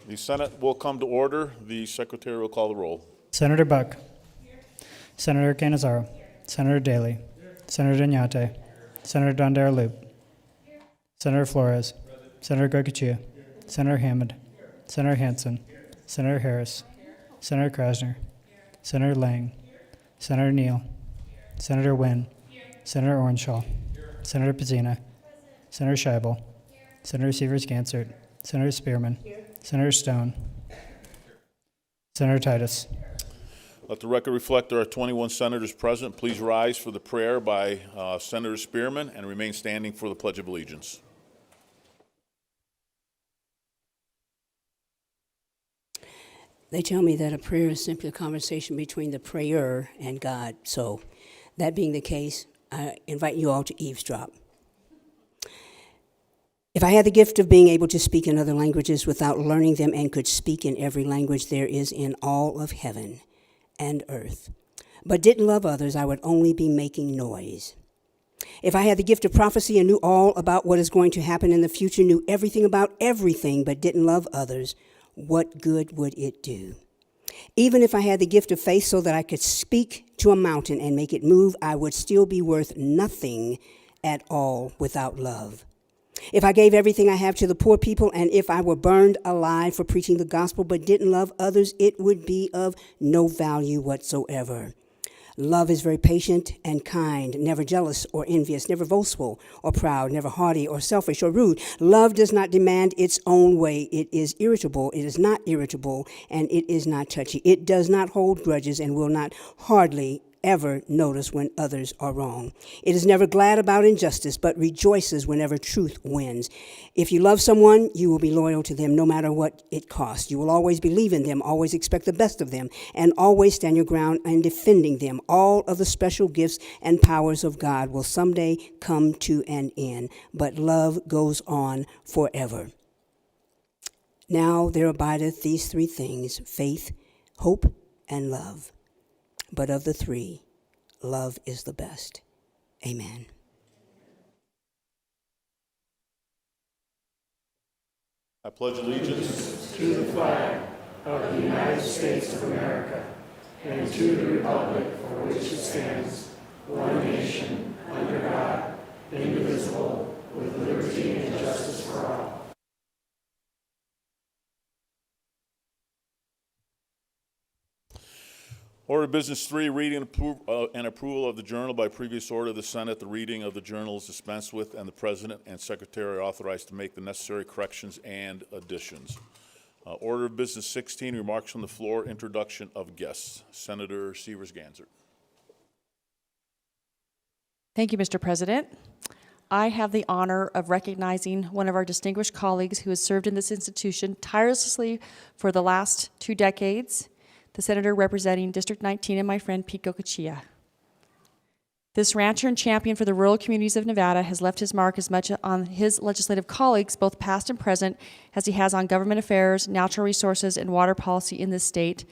The Senate will come to order. The Secretary will call the roll. Senator Buck. Senator Canizaro. Senator Daly. Senator Iñate. Senator Dondera-Loop. Senator Flores. Senator Goycochea. Senator Hammond. Senator Hansen. Senator Harris. Senator Krasner. Senator Lang. Senator Neal. Senator Wynn. Senator Orenshaw. Senator Pizzina. Senator Scheibel. Senator Sievers-Gansert. Senator Spearman. Senator Stone. Senator Titus. Let the record reflect there are 21 senators present. Please rise for the prayer by Senator Spearman and remain standing for the Pledge of Allegiance. They tell me that a prayer is simply a conversation between the prayer and God. So that being the case, I invite you all to eavesdrop. If I had the gift of being able to speak in other languages without learning them and could speak in every language there is in all of heaven and earth, but didn't love others, I would only be making noise. If I had the gift of prophecy and knew all about what is going to happen in the future, knew everything about everything, but didn't love others, what good would it do? Even if I had the gift of faith so that I could speak to a mountain and make it move, I would still be worth nothing at all without love. If I gave everything I have to the poor people, and if I were burned alive for preaching the gospel but didn't love others, it would be of no value whatsoever. Love is very patient and kind, never jealous or envious, never boastful or proud, never haughty or selfish or rude. Love does not demand its own way. It is irritable, it is not irritable, and it is not touchy. It does not hold grudges and will not hardly ever notice when others are wrong. It is never glad about injustice, but rejoices whenever truth wins. If you love someone, you will be loyal to them no matter what it costs. You will always believe in them, always expect the best of them, and always stand your ground in defending them. All of the special gifts and powers of God will someday come to an end, but love goes on forever. Now there abideth these three things, faith, hope, and love. But of the three, love is the best. Amen. I pledge allegiance to the flag of the United States of America and to the republic for which it stands, one nation, under God, indivisible, with liberty and justice for all. Order of Business 3, reading and approval of the journal. By previous order of the Senate, the reading of the journal is dispensed with, and the President and Secretary are authorized to make the necessary corrections and additions. Order of Business 16, remarks from the floor, introduction of guests. Senator Sievers-Gansert. Thank you, Mr. President. I have the honor of recognizing one of our distinguished colleagues who has served in this institution tirelessly for the last 2 decades, the senator representing District 19 and my friend Pete Goycochea. This rancher and champion for the rural communities of Nevada has left his mark as much on his legislative colleagues, both past and present, as he has on government affairs, natural resources, and water policy in this state,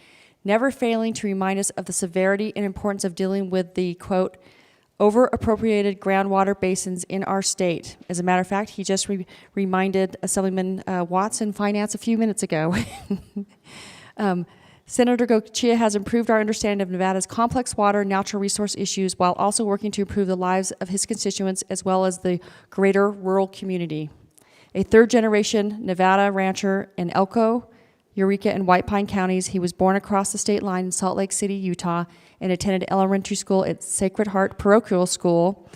never failing to remind us of the severity and importance of dealing with the, quote, over-appropriated groundwater basins in our state. As a matter of fact, he just reminded Assemblyman Watts in Finance a few minutes ago. Senator Goycochea has improved our understanding of Nevada's complex water and natural resource issues while also working to improve the lives of his constituents as well as the greater rural community. A third-generation Nevada rancher in Elko, Eureka, and White Pine counties, he was born across the state line in Salt Lake City, Utah, and attended elementary school at Sacred Heart Parochial School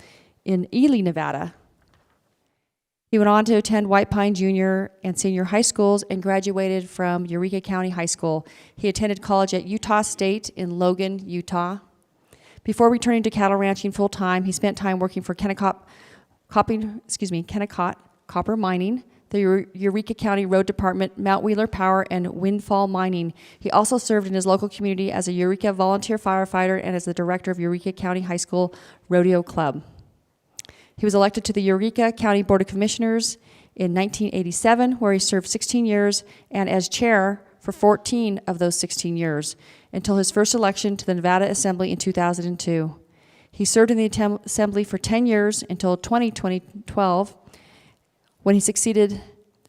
in Ely, Nevada. He went on to attend White Pine Junior and Senior High Schools and graduated from Eureka County High School. He attended college at Utah State in Logan, Utah. Before returning to cattle ranching full-time, he spent time working for Kennecott Copper Mining, the Eureka County Road Department, Mount Wheeler Power, and Windfall Mining. He also served in his local community as a Eureka volunteer firefighter and as the director of Eureka County High School Rodeo Club. He was elected to the Eureka County Board of Commissioners in 1987, where he served 16 years, and as chair for 14 of those 16 years, until his first election to the Nevada Assembly in 2002. He served in the Assembly for 10 years until 2012, when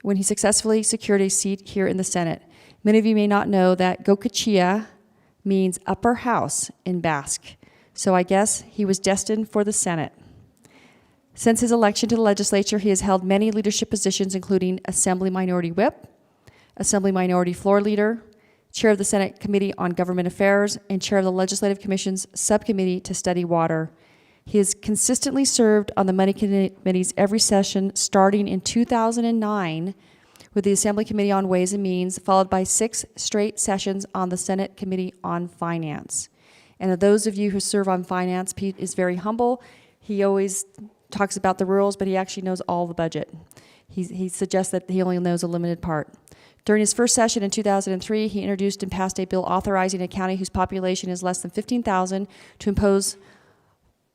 when he successfully secured a seat here in the Senate. Many of you may not know that Gokachia means upper house in Basque, so I guess he was destined for the Senate. Since his election to the legislature, he has held many leadership positions, including Assembly Minority Whip, Assembly Minority Floor Leader, Chair of the Senate Committee on Government Affairs, and Chair of the Legislative Commission's Subcommittee to Study Water. He has consistently served on the Money Committees every session, starting in 2009 with the Assembly Committee on Ways and Means, followed by 6 straight sessions on the Senate Committee on Finance. And of those of you who serve on finance, Pete is very humble. He always talks about the rules, but he actually knows all the budget. He suggests that he only knows a limited part. During his first session in 2003, he introduced and passed a bill authorizing a county whose population is less than 15,000 to impose,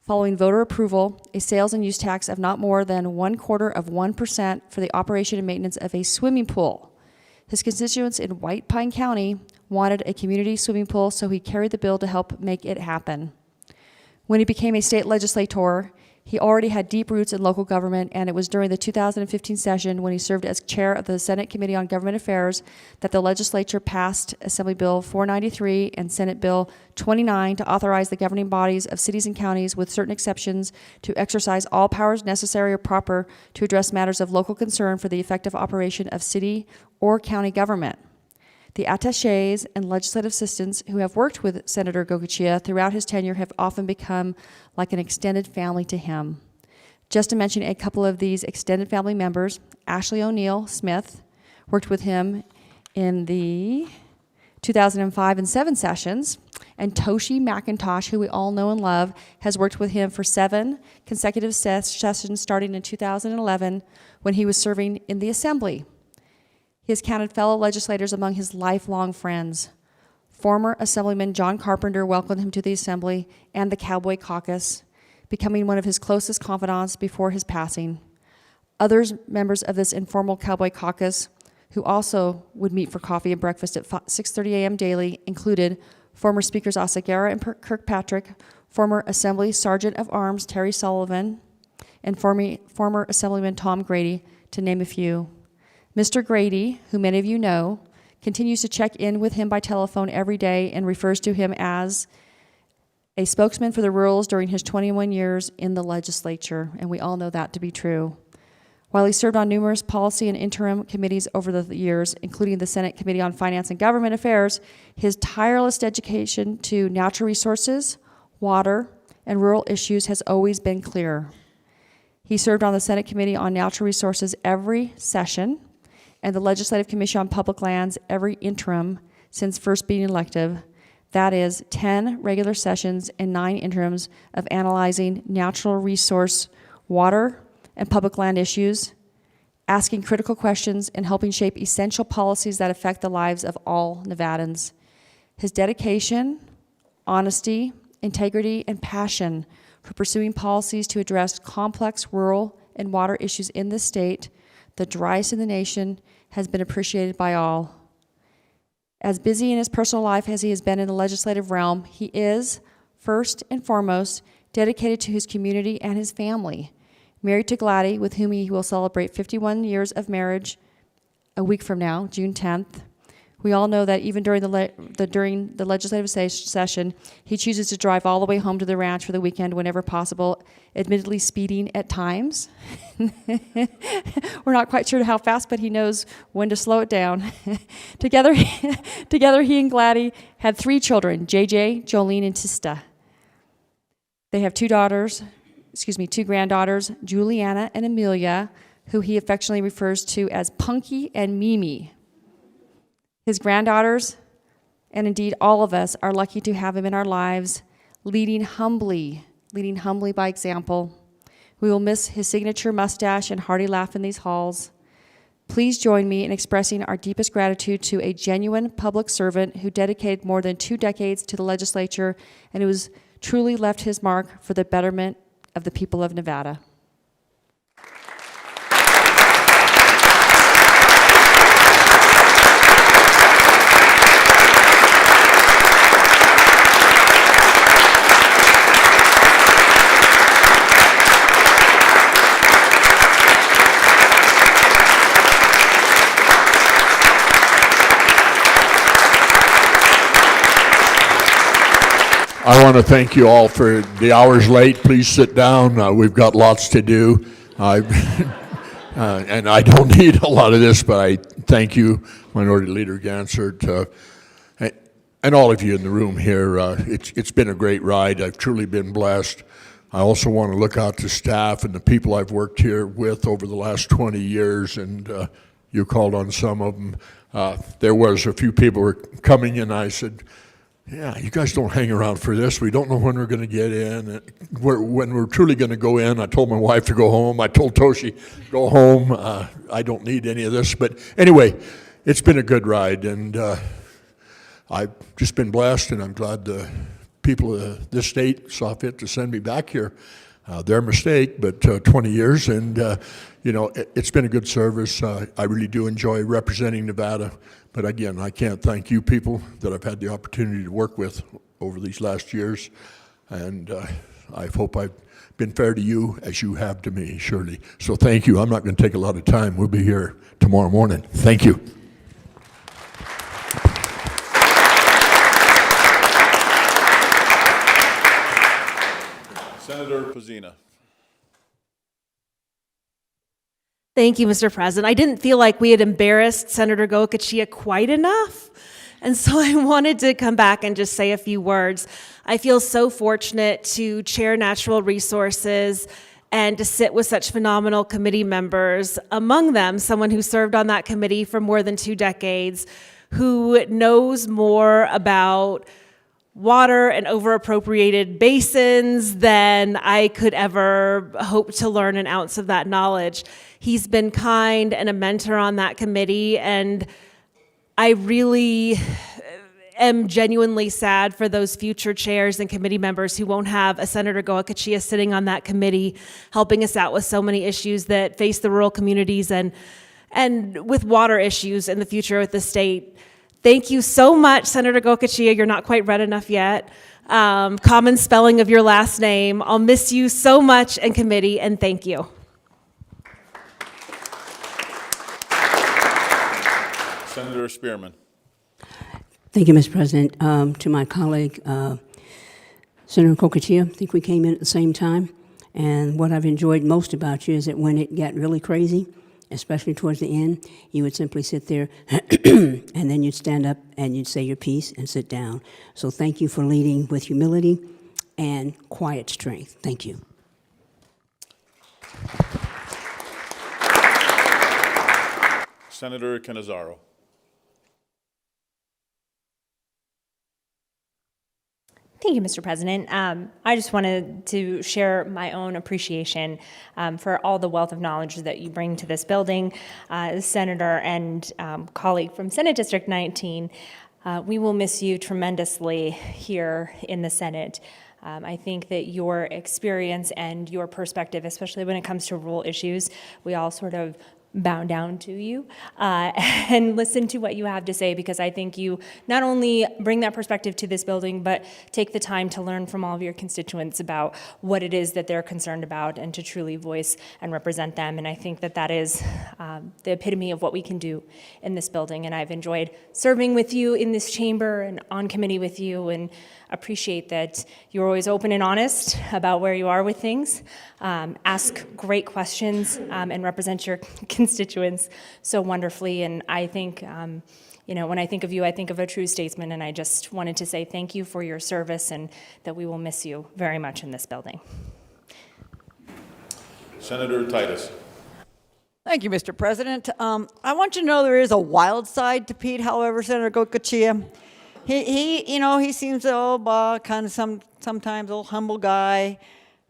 following voter approval, a sales and use tax of not more than 0.25% for the operation and maintenance of a swimming pool. His constituents in White Pine County wanted a community swimming pool, so he carried the bill to help make it happen. When he became a state legislator, he already had deep roots in local government, and it was during the 2015 session when he served as chair of the Senate Committee on Government Affairs that the legislature passed Assembly Bill 493 and Senate Bill 29 to authorize the governing bodies of cities and counties, with certain exceptions, to exercise all powers necessary or proper to address matters of local concern for the effective operation of city or county government. The attachés and legislative assistants who have worked with Senator Gokachia throughout his tenure have often become like an extended family to him. Just to mention a couple of these extended family members, Ashley O'Neill Smith worked with him in the 2005 and 7 sessions, and Toshi McIntosh, who we all know and love, has worked with him for 7 consecutive sessions starting in 2011 when he was serving in the Assembly. He has counted fellow legislators among his lifelong friends. Former Assemblyman John Carpenter welcomed him to the Assembly and the Cowboy Caucus, becoming one of his closest confidants before his passing. Other members of this informal Cowboy Caucus, who also would meet for coffee and breakfast at 6:30 a.m. daily, included former Speakers Oseguera and Kirkpatrick, former Assembly Sergeant of Arms Terry Sullivan, and former Assemblyman Tom Grady, to name a few. Mr. Grady, who many of you know, continues to check in with him by telephone every day and refers to him as a spokesman for the rurals during his 21 years in the legislature, and we all know that to be true. While he served on numerous policy and interim committees over the years, including the Senate Committee on Finance and Government Affairs, his tireless dedication to natural resources, water, and rural issues has always been clear. He served on the Senate Committee on Natural Resources every session, and the Legislative Commission on Public Lands every interim since first being elected. That is 10 regular sessions and 9 interims of analyzing natural resource, water, and public land issues, asking critical questions, and helping shape essential policies that affect the lives of all Nevadans. His dedication, honesty, integrity, and passion for pursuing policies to address complex rural and water issues in this state, the driest in the nation, has been appreciated by all. As busy in his personal life as he has been in the legislative realm, he is, first and foremost, dedicated to his community and his family. Married to Gladys, with whom he will celebrate 51 years of marriage a week from now, June 10th. We all know that even during the legislative session, he chooses to drive all the way home to the ranch for the weekend whenever possible, admittedly speeding at times. We're not quite sure how fast, but he knows when to slow it down. Together, he and Gladys had 3 children, JJ, Jolene, and Tista. They have 2 granddaughters, Juliana and Amelia, who he affectionately refers to as Punky and Mimi. His granddaughters, and indeed all of us, are lucky to have him in our lives, leading humbly by example. We will miss his signature mustache and hearty laugh in these halls. Please join me in expressing our deepest gratitude to a genuine public servant who dedicated more than 2 decades to the legislature and who has truly left his mark for the betterment of the people of Nevada. I want to thank you all for the hours late. Please sit down. We've got lots to do. And I don't need a lot of this, but I thank you, Minority Leader Gansert, and all of you in the room here. It's been a great ride. I've truly been blessed. I also want to look out to staff and the people I've worked here with over the last 20 years, and you called on some of them. There was a few people were coming in, I said, yeah, you guys don't hang around for this. We don't know when we're going to get in. When we're truly going to go in, I told my wife to go home. I told Toshi, go home. I don't need any of this. But anyway, it's been a good ride, and I've just been blessed, and I'm glad the people of this state saw fit to send me back here. Their mistake, but 20 years, and it's been a good service. I really do enjoy representing Nevada. But again, I can't thank you people that I've had the opportunity to work with over these last years. And I hope I've been fair to you as you have to me, surely. So thank you. I'm not going to take a lot of time. We'll be here tomorrow morning. Thank you. Senator Pazina. Thank you, Mr. President. I didn't feel like we had embarrassed Senator Goicoechea quite enough, and so I wanted to come back and just say a few words. I feel so fortunate to chair Natural Resources and to sit with such phenomenal committee members, among them someone who served on that committee for more than 2 decades, who knows more about water and over-appropriated basins than I could ever hope to learn an ounce of that knowledge. He's been kind and a mentor on that committee, and I really am genuinely sad for those future chairs and committee members who won't have a Senator Goicoechea sitting on that committee, helping us out with so many issues that face the rural communities and with water issues in the future with the state. Thank you so much, Senator Goicoechea. You're not quite red enough yet. Common spelling of your last name. I'll miss you so much in committee, and thank you. Senator Spearman. Thank you, Mr. President. To my colleague, Senator Goicoechea, I think we came in at the same time. And what I've enjoyed most about you is that when it got really crazy, especially towards the end, you would simply sit there and then you'd stand up and you'd say your piece and sit down. So thank you for leading with humility and quiet strength. Thank you. Senator Cannizzaro. Thank you, Mr. President. I just wanted to share my own appreciation for all the wealth of knowledge that you bring to this building. Senator and colleague from Senate District 19, we will miss you tremendously here in the Senate. I think that your experience and your perspective, especially when it comes to rural issues, we all sort of bow down to you and listen to what you have to say, because I think you not only bring that perspective to this building, but take the time to learn from all of your constituents about what it is that they're concerned about and to truly voice and represent them. And I think that that is the epitome of what we can do in this building. And I've enjoyed serving with you in this chamber and on committee with you, and appreciate that you're always open and honest about where you are with things, ask great questions, and represent your constituents so wonderfully. And I think, when I think of you, I think of a true statesman, and I just wanted to say thank you for your service and that we will miss you very much in this building. Senator Titus. Thank you, Mr. President. I want you to know there is a wild side to Pete, however, Senator Goicoechea. He seems kind of sometimes old humble guy.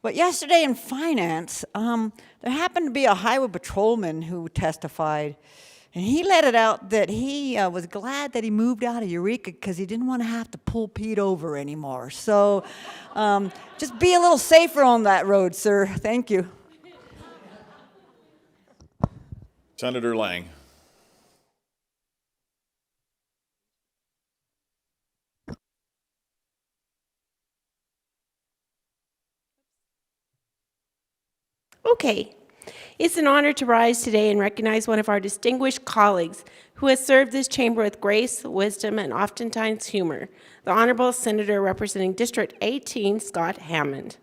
But yesterday in finance, there happened to be a highway patrolman who testified, and he let it out that he was glad that he moved out of Eureka because he didn't want to have to pull Pete over anymore. So just be a little safer on that road, sir. Thank you. Senator Lang. Okay, It's an honor to rise today and recognize one of our distinguished colleagues who has served this chamber with grace, wisdom, and oftentimes humor, the Honorable Senator representing District 18, Scott Hammond.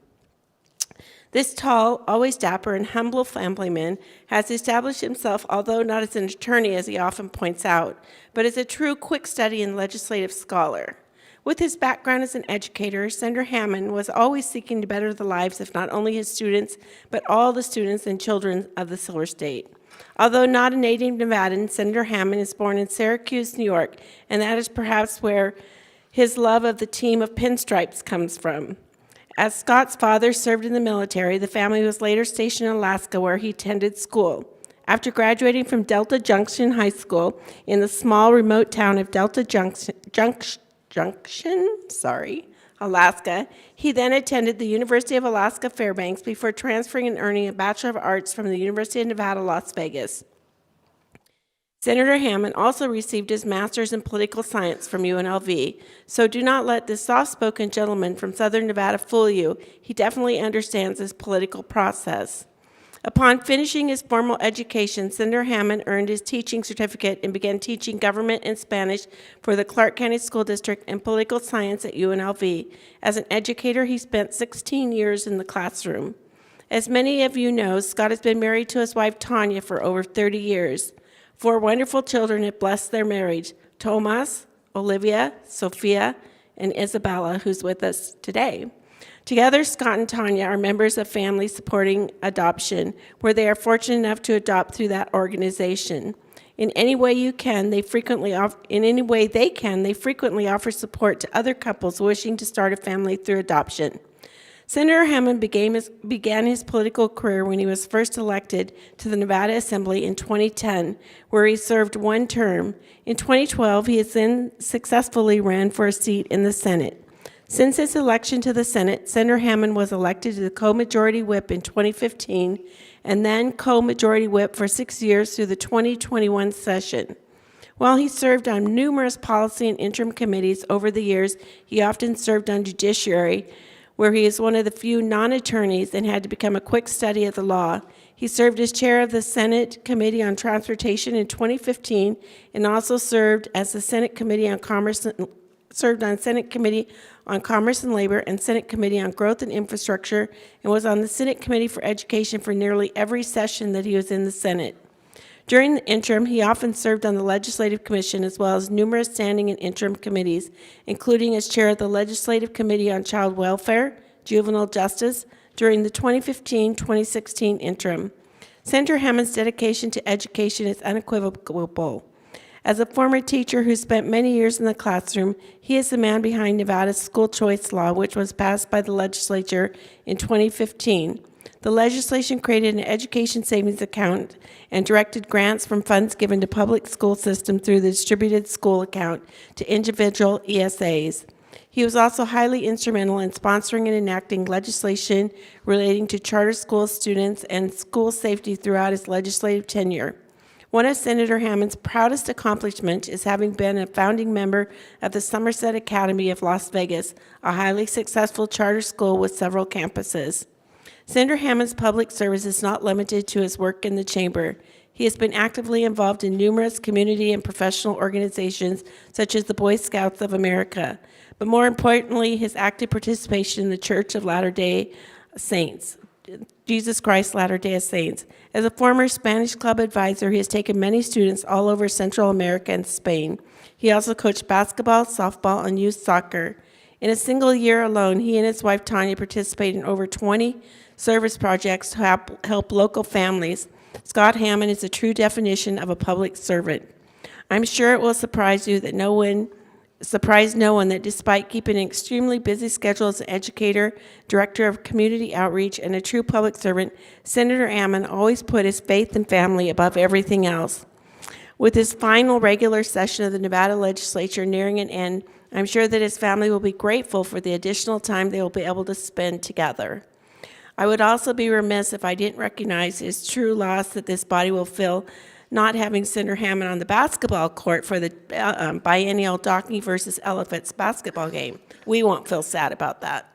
This tall, always dapper, and humble family-man has established himself, although not as an attorney, as he often points out, but as a true quick study and legislative scholar. With his background as an educator, Senator Hammond was always seeking to better the lives of not only his students, but all the students and children of the Silver State. Although not a native Nevadan, Senator Hammond is born in Syracuse, New York, and that is perhaps where his love of the team of pinstripes comes from. As Scott's father served in the military, the family was later stationed in Alaska, where he attended school. After graduating from Delta Junction High School in the small remote town of Delta Junction, Alaska, he then attended the University of Alaska Fairbanks before transferring and earning a Bachelor of Arts from the University of Nevada, Las Vegas. Senator Hammond also received his master's in political science from UNLV, so do not let this soft-spoken gentleman from Southern Nevada fool you. He definitely understands this political process. Upon finishing his formal education, Senator Hammond earned his teaching certificate and began teaching government and Spanish for the Clark County School District and political science at UNLV. As an educator, he spent 16 years in the classroom. As many of you know, Scott has been married to his wife, Tanya, for over 30 years. 4 wonderful children have blessed their marriage: Tomas, Olivia, Sophia, and Isabella, who's with us today. Together, Scott and Tanya are members of Families Supporting Adoption, where they are fortunate enough to adopt through that organization. In any way they can, they frequently offer support to other couples wishing to start a family through adoption. Senator Hammond began his political career when he was first elected to the Nevada Assembly in 2010, where he served 1 term. In 2012, he has then successfully ran for a seat in the Senate. Since his election to the Senate, Senator Hammond was elected to the co-majority whip in 2015 and then co-majority whip for 6 years through the 2021 session. While he served on numerous policy and interim committees over the years, he often served on judiciary, where he is one of the few non-attorneys and had to become a quick study of the law. He served as chair of the Senate Committee on Transportation in 2015 and also served as the Senate Committee on Commerce and Labor and Senate Committee on Growth and Infrastructure, and was on the Senate Committee for Education for nearly every session that he was in the Senate. During the interim, he often served on the Legislative Commission as well as numerous standing and interim committees, including as chair of the Legislative Committee on Child Welfare, Juvenile Justice, during the 2015-2016 interim. Senator Hammond's dedication to education is unequivocal. As a former teacher who spent many years in the classroom, he is the man behind Nevada's school choice law, which was passed by the legislature in 2015. The legislation created an education savings account and directed grants from funds given to public school system through the distributed school account to individual ESAs. He was also highly instrumental in sponsoring and enacting legislation relating to charter school students and school safety throughout his legislative tenure. One of Senator Hammond's proudest accomplishments is having been a founding member of the Somerset Academy of Las Vegas, a highly successful charter school with several campuses. Senator Hammond's public service is not limited to his work in the chamber. He has been actively involved in numerous community and professional organizations, such as the Boy Scouts of America, but more importantly, his active participation in the Church of Latter-day Saints, Jesus Christ Latter-day Saints. As a former Spanish club advisor, he has taken many students all over Central America and Spain. He also coached basketball, softball, and youth soccer. In a single year alone, he and his wife Tanya participated in over 20 service projects to help local families. Scott Hammond is a true definition of a public servant. I'm sure it will surprise no one that despite keeping an extremely busy schedule as an educator, director of community outreach, and a true public servant, Senator Hammond always put his faith and family above everything else. With his final regular session of the Nevada Legislature nearing an end, I'm sure that his family will be grateful for the additional time they will be able to spend together. I would also be remiss if I didn't recognize his true loss that this body will feel not having Senator Hammond on the basketball court for the biennial Dockney versus Elephants basketball game. We won't feel sad about that.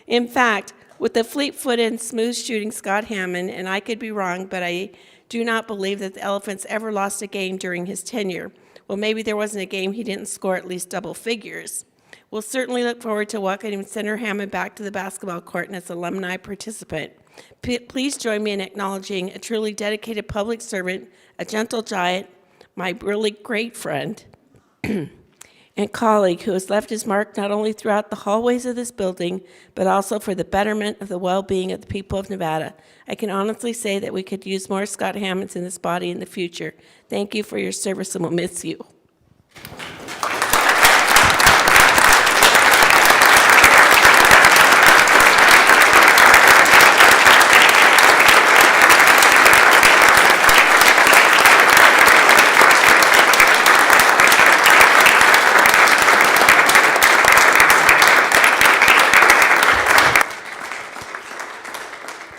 In fact, With the fleet-footed and smooth-shooting Scott Hammond, and I could be wrong, but I do not believe that the Elephants ever lost a game during his tenure. Well, maybe there wasn't a game he didn't score at least double figures. We'll certainly look forward to welcoming Senator Hammond back to the basketball court and as an alumni participant. Please join me in acknowledging a truly dedicated public servant, a gentle giant, my really great friend, and colleague who has left his mark not only throughout the hallways of this building, but also for the betterment of the well-being of the people of Nevada. I can honestly say that we could use more Scott Hammonds in this body in the future. Thank you for your service, and we'll miss you.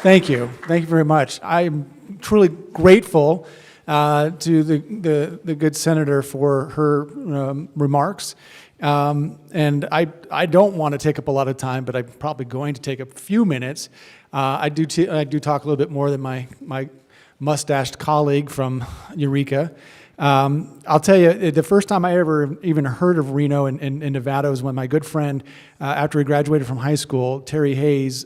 Thank you. Thank you very much. I'm truly grateful to the good senator for her remarks. And I don't want to take up a lot of time, but I'm probably going to take a few minutes. I do talk a little bit more than my mustached colleague from Eureka. I'll tell you, the first time I ever even heard of Reno in Nevada was when my good friend, after he graduated from high school, Terry Hayes,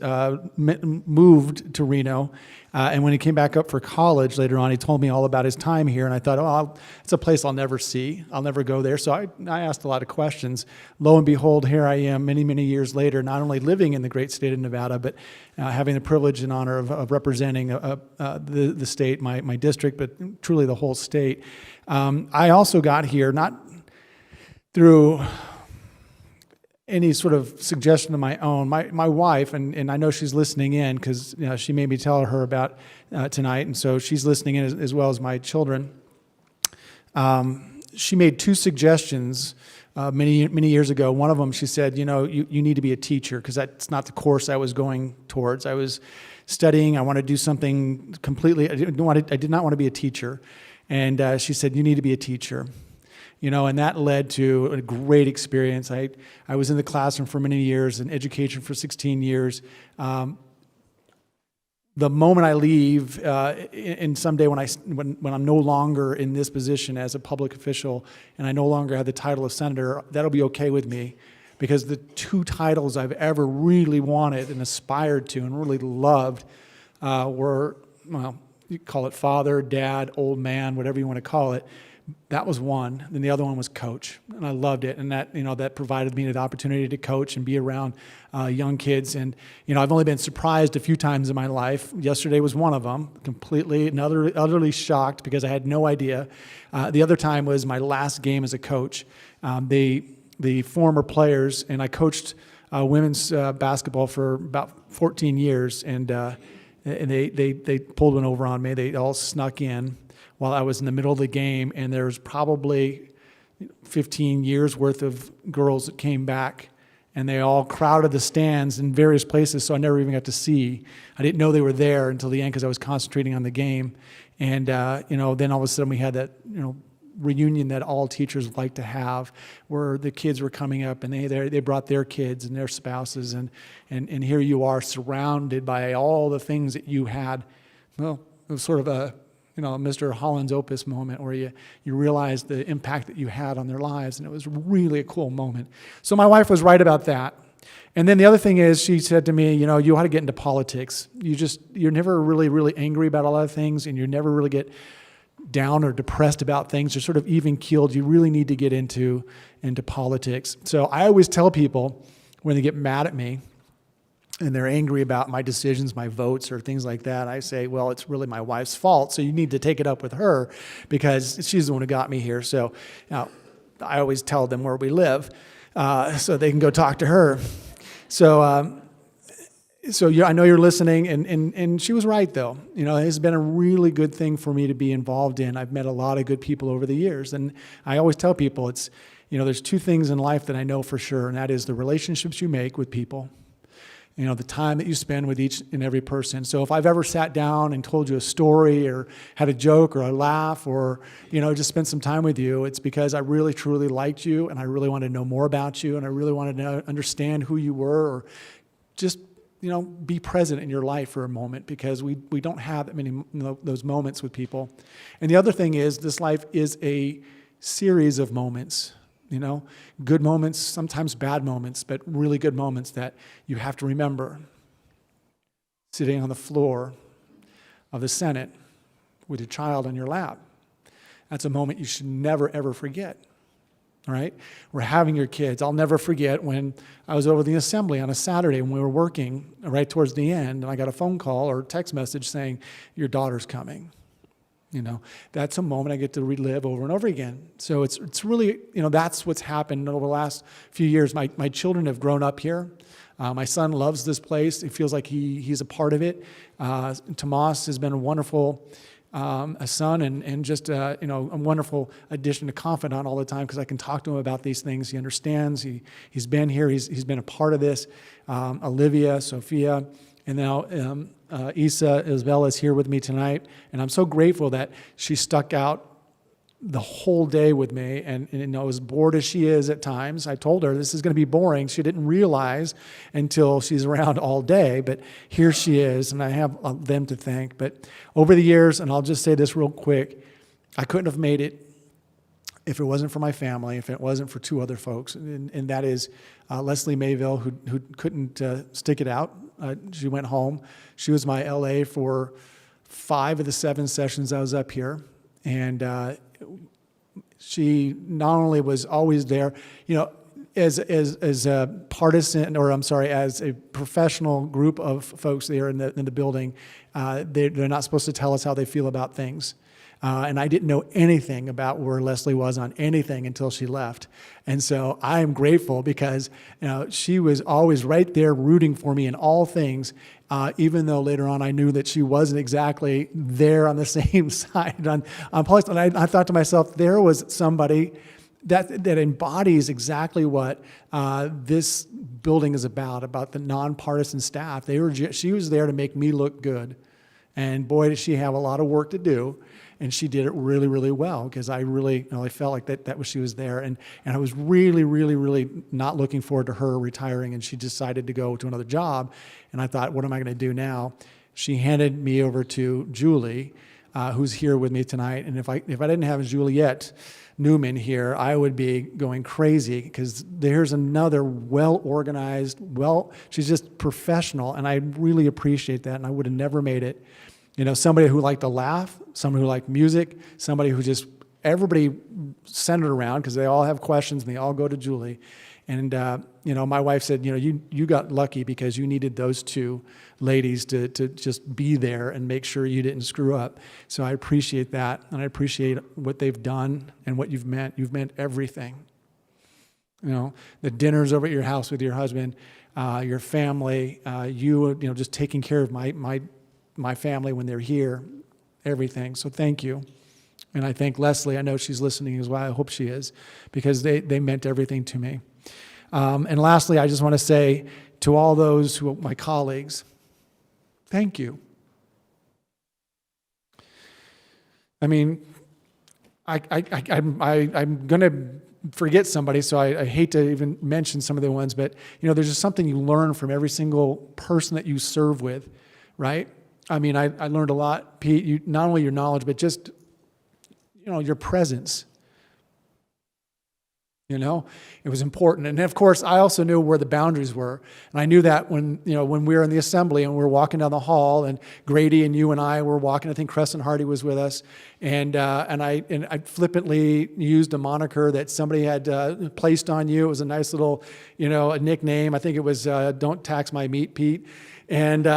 moved to Reno. And when he came back up for college later on, he told me all about his time here. And I thought, oh, it's a place I'll never see. I'll never go there. So I asked a lot of questions. Lo and behold, here I am many, many years later, not only living in the great state of Nevada, but having the privilege and honor of representing the state, my district, but truly the whole state. I also got here not through any sort of suggestion of my own. My wife, and I know she's listening in because she made me tell her about tonight, and so she's listening in as well as my children. She made two suggestions many years ago. One of them, she said, you need to be a teacher because that's not the course I was going towards. I was studying. I wanted to do something completely. I did not want to be a teacher. And she said, you need to be a teacher. And that led to a great experience. I was in the classroom for many years, in education for 16 years. The moment I leave, and someday when I'm no longer in this position as a public official, and I no longer have the title of senator, that'll be okay with me, because the two titles I've ever really wanted and aspired to and really loved were, well, you call it father, dad, old man, whatever you want to call it. That was one. Then the other one was coach, and I loved it. And that provided me the opportunity to coach and be around young kids. And I've only been surprised a few times in my life. Yesterday was one of them, completely and utterly shocked because I had no idea. The other time was my last game as a coach. The former players, and I coached women's basketball for about 14 years, and they pulled one over on me. They all snuck in while I was in the middle of the game, and there was probably 15 years worth of girls that came back, and they all crowded the stands in various places, so I never even got to see. I didn't know they were there until the end because I was concentrating on the game. And then all of a sudden we had that reunion that all teachers like to have, where the kids were coming up and they brought their kids and their spouses, and here you are surrounded by all the things that you had. Well, it was sort of a Mr. Holland's Opus moment where you realize the impact that you had on their lives, and it was really a cool moment. So my wife was right about that. And then the other thing is, she said to me, you ought to get into politics. You're never really, really angry about a lot of things, and you never really get down or depressed about things. You're sort of even-keeled. You really need to get into politics. So I always tell people when they get mad at me and they're angry about my decisions, my votes, or things like that, I say, well, it's really my wife's fault, so you need to take it up with her because she's the one who got me here. So I always tell them where we live so they can go talk to her. So I know you're listening, and she was right, though. It's been a really good thing for me to be involved in. I've met a lot of good people over the years, and I always tell people there's two things in life that I know for sure, and that is the relationships you make with people, the time that you spend with each and every person. So if I've ever sat down and told you a story or had a joke or a laugh or, just spent some time with you, it's because I really, truly liked you, and I really wanted to know more about you, and I really wanted to understand who you were, or just be present in your life for a moment, because we don't have that many those moments with people. And the other thing is, this life is a series of moments, good moments, sometimes bad moments, but really good moments that you have to remember. Sitting on the floor of the Senate with your child on your lap. That's a moment you should never, ever forget. All right? We're having your kids. I'll never forget when I was over the assembly on a Saturday when we were working right towards the end, and I got a phone call or text message saying, your daughter's coming. That's a moment I get to relive over and over again. So it's really, that's what's happened over the last few years. My children have grown up here. My son loves this place. He feels like he's a part of it. Tomas has been a wonderful a son and just a wonderful addition to confidant all the time, because I can talk to him about these things. He understands. He's been here. He's been a part of this. Olivia, Sophia, and now Isa Isabel is here with me tonight, and I'm so grateful that she stuck out the whole day with me, and as bored as she is at times, I told her this is going to be boring. She didn't realize until she's around all day, but here she is, and I have them to thank. But over the years, and I'll just say this real quick, I couldn't have made it if it wasn't for my family, if it wasn't for two other folks, and that is Leslie Mayville, who couldn't stick it out. She went home. She was my LA for 5 of the 7 sessions I was up here, and she not only was always there, as a partisan, or I'm sorry, as a professional group of folks there in the building, they're not supposed to tell us how they feel about things. And I didn't know anything about where Leslie was on anything until she left. And so I am grateful because she was always right there rooting for me in all things, even though later on I knew that she wasn't exactly there on the same side on politics. And I thought to myself, there was somebody that embodies exactly what this building is about the nonpartisan staff. She was there to make me look good. And boy, did she have a lot of work to do. And she did it really, really well, because I really, I felt like that was she was there. And I was really, really, really not looking forward to her retiring, and she decided to go to another job. And I thought, what am I going to do now? She handed me over to Julie, who's here with me tonight. And if I didn't have Juliette Newman here, I would be going crazy, because there's another well-organized, she's just professional, and I really appreciate that, and I would have never made it. Somebody who liked to laugh, somebody who liked music, somebody who just, everybody centered around, because they all have questions and they all go to Julie. And, my wife said, you got lucky because you needed those two ladies to just be there and make sure you didn't screw up. So I appreciate that, and I appreciate what they've done and what you've meant. You've meant everything. The dinners over at your house with your husband, your family, just taking care of my family when they're here, everything. So thank you. And I thank Leslie. I know she's listening as well. I hope she is, because they meant everything to me. And lastly, I just want to say to all those my colleagues, thank you. I mean, I'm going to forget somebody, so I hate to even mention some of the ones, but there's just something you learn from every single person that you serve with, right? I mean, I learned a lot, Pete, not only your knowledge, but just, your presence. It was important. And of course, I also knew where the boundaries were. And I knew that when we were in the assembly and we were walking down the hall, and Grady and you and I were walking, I think Crescent Hardy was with us. And I flippantly used a moniker that somebody had placed on you. It was a nice little, a nickname. I think it was, "Don't tax my meat, Pete." And,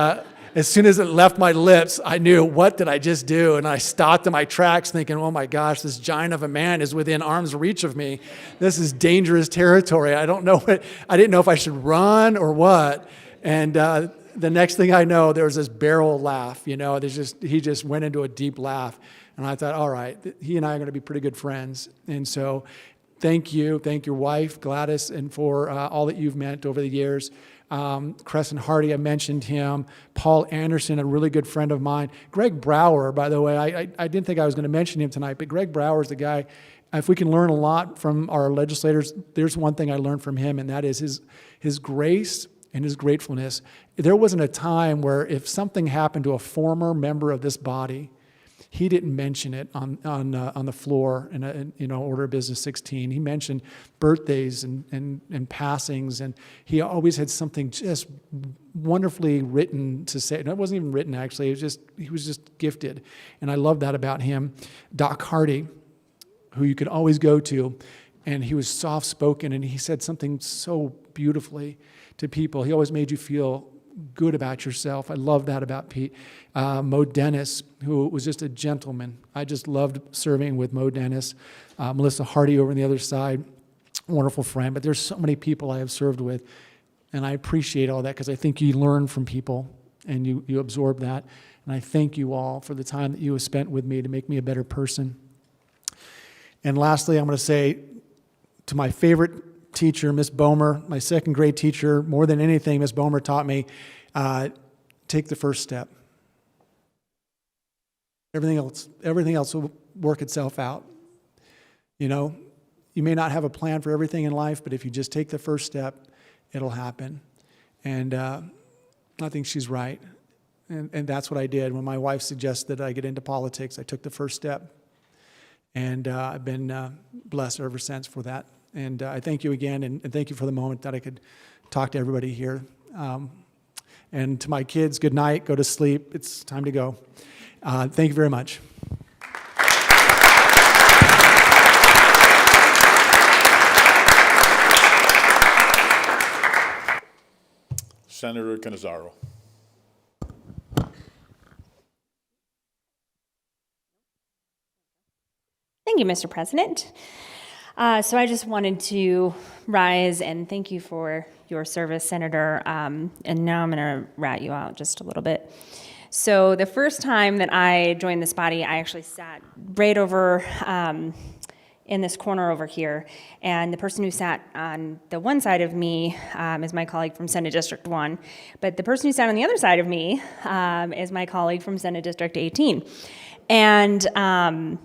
as soon as it left my lips, I knew, what did I just do? And I stopped in my tracks thinking, oh my gosh, this giant of a man is within arm's reach of me. This is dangerous territory. I didn't know if I should run or what. And the next thing I know, there was this barrel laugh. He just went into a deep laugh. And I thought, all right, he and I are going to be pretty good friends. And so thank you. Thank your wife, Gladys, and for all that you've meant over the years. Crescent Hardy, I mentioned him. Paul Anderson, a really good friend of mine. Greg Brower, by the way, I didn't think I was going to mention him tonight, but Greg Brower is the guy. If we can learn a lot from our legislators, there's one thing I learned from him, and that is his grace and his gratefulness. There wasn't a time where if something happened to a former member of this body, he didn't mention it on the floor in Order of Business 16. He mentioned birthdays and passings, and he always had something just wonderfully written to say. No, it wasn't even written, actually. He was just gifted, and I love that about him. Doc Hardy, who you could always go to, and he was soft-spoken, and he said something so beautifully to people. He always made you feel good about yourself. I love that about Pete. Mo Dennis, who was just a gentleman. I just loved serving with Mo Dennis. Melissa Hardy over on the other side, wonderful friend. But there's so many people I have served with, and I appreciate all that because I think you learn from people and you absorb that. And I thank you all for the time that you have spent with me to make me a better person. And lastly, I'm going to say to my favorite teacher, Miss Bomer, my second grade teacher, more than anything, Miss Bomer taught me, take the first step. Everything else will work itself out. You know, you may not have a plan for everything in life, but if you just take the first step, it'll happen. And I think she's right. And that's what I did. When my wife suggested that I get into politics, I took the first step. And I've been blessed ever since for that. And I thank you again, and thank you for the moment that I could talk to everybody here. And to my kids, good night, go to sleep. It's time to go. Thank you very much. Senator Cannizzaro. Thank you, Mr. President. So I just wanted to rise and thank you for your service, Senator. And now I'm going to rat you out just a little bit. So the first time that I joined this body, I actually sat right over in this corner over here. And the person who sat on the one side of me is my colleague from Senate District 1. But the person who sat on the other side of me is my colleague from Senate District 18. And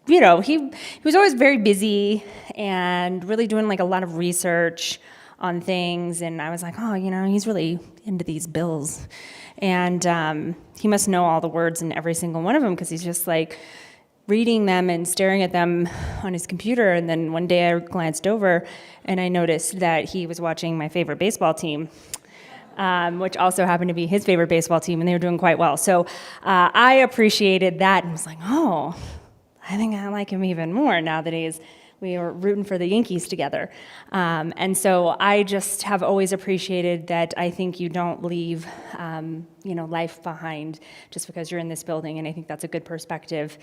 you know, he was always very busy and really doing like a lot of research on things. And I was like, oh, you know, he's really into these bills. And he must know all the words in every single one of them because he's just like reading them and staring at them on his computer. And then one day I glanced over and I noticed that he was watching my favorite baseball team, which also happened to be his favorite baseball team, and they were doing quite well. So I appreciated that and was like, oh, I think I like him even more now that we were rooting for the Yankees together. And so I just have always appreciated that. I think you don't leave, life behind just because you're in this building, and I think that's a good perspective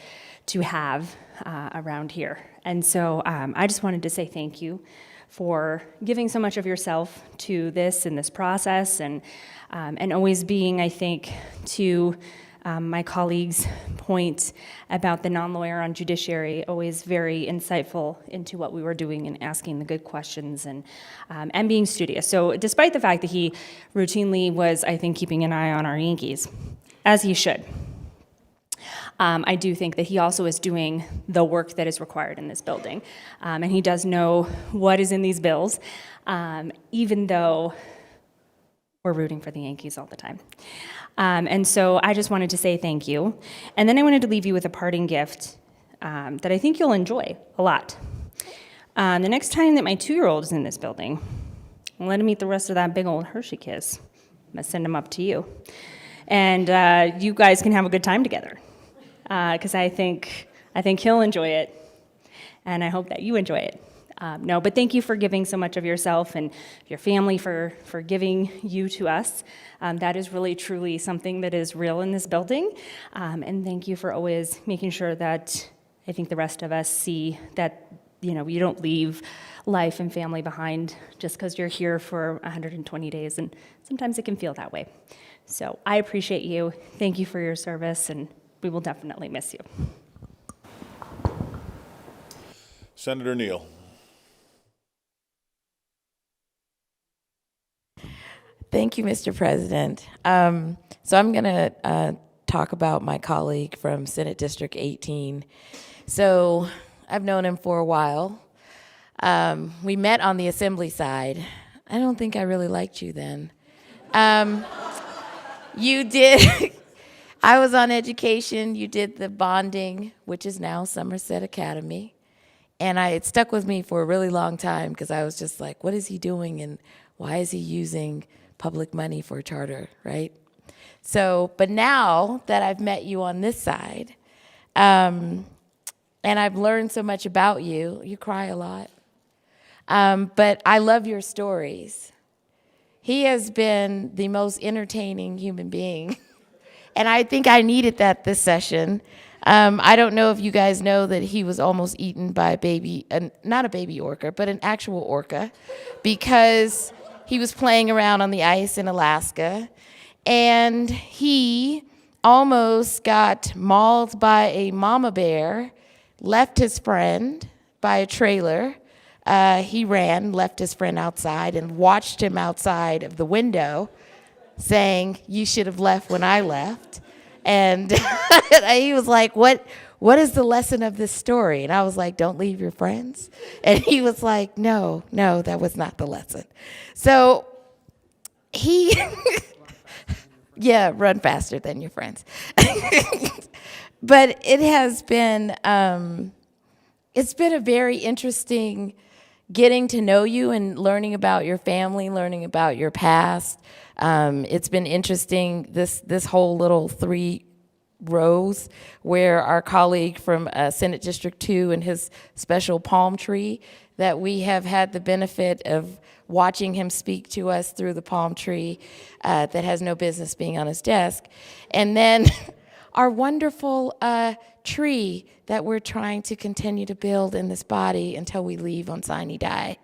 to have around here. And so I just wanted to say thank you for giving so much of yourself to this and this process, and always being, I think, to my colleagues' point about the non-lawyer on judiciary, always very insightful into what we were doing and asking the good questions and being studious. So despite the fact that he routinely was, I think, keeping an eye on our Yankees, as he should, I do think that he also is doing the work that is required in this building. And he does know what is in these bills, even though we're rooting for the Yankees all the time. And so I just wanted to say thank you. And then I wanted to leave you with a parting gift that I think you'll enjoy a lot. The next time that my 2-year-old is in this building, I'll let him eat the rest of that big old Hershey Kiss. I'm going to send him up to you. And you guys can have a good time together. Because I think he'll enjoy it. And I hope that you enjoy it. But thank you for giving so much of yourself and your family for giving you to us. That is really, truly something that is real in this building. And thank you for always making sure that I think the rest of us see that, you don't leave life and family behind just because you're here for 120 days. And sometimes it can feel that way. So I appreciate you. Thank you for your service, and we will definitely miss you. Senator Neal. Thank you, Mr. President. So I'm going to talk about my colleague from Senate District 18. So I've known him for a while. We met on the assembly side. I don't think I really liked you then. You did, I was on education, you did the bonding, which is now Somerset Academy. And it stuck with me for a really long time because I was just like, what is he doing and why is he using public money for a charter, right? So, but now that I've met you on this side, and I've learned so much about you, you cry a lot, but I love your stories. He has been the most entertaining human being, and I think I needed that this session. I don't know if you guys know that he was almost eaten by a baby, not a baby orca, but an actual orca, because he was playing around on the ice in Alaska, and he almost got mauled by a mama bear, left his friend by a trailer. He ran, left his friend outside, and watched him outside of the window, saying, "You should have left when I left." And he was like, what is the lesson of this story? And I was like, don't leave your friends. And he was like, no, that was not the lesson. So he, yeah, run faster than your friends. But it has been, it's been a very interesting getting to know you and learning about your family, learning about your past. It's been interesting, this whole little 3 rows where our colleague from Senate District 2 and his special palm tree, that we have had the benefit of watching him speak to us through the palm tree that has no business being on his desk. And then our wonderful tree that we're trying to continue to build in this body until we leave on sine die.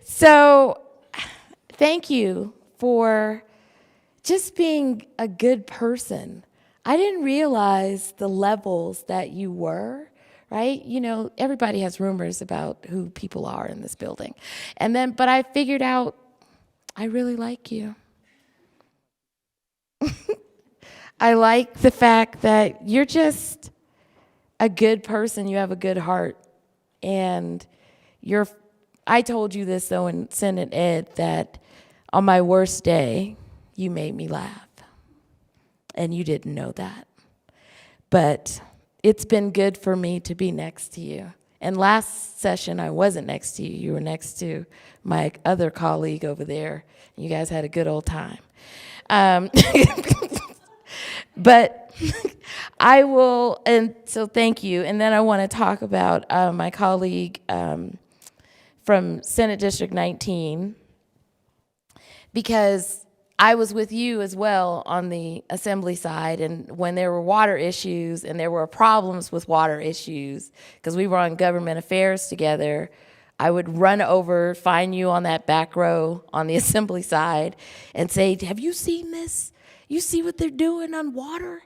So thank you for just being a good person. I didn't realize the levels that you were, right? You know, everybody has rumors about who people are in this building. But I figured out I really like you. I like the fact that you're just a good person. You have a good heart. And I told you this, though, in Senate Ed, that on my worst day, you made me laugh. And you didn't know that. But it's been good for me to be next to you. And last session, I wasn't next to you. You were next to my other colleague over there. You guys had a good old time. But I will, and so thank you. And then I want to talk about my colleague from Senate District 19, because I was with you as well on the assembly side, and when there were water issues and there were problems with water issues, because we were on government affairs together, I would run over, find you on that back row on the assembly side and say, have you seen this? You see what they're doing on water?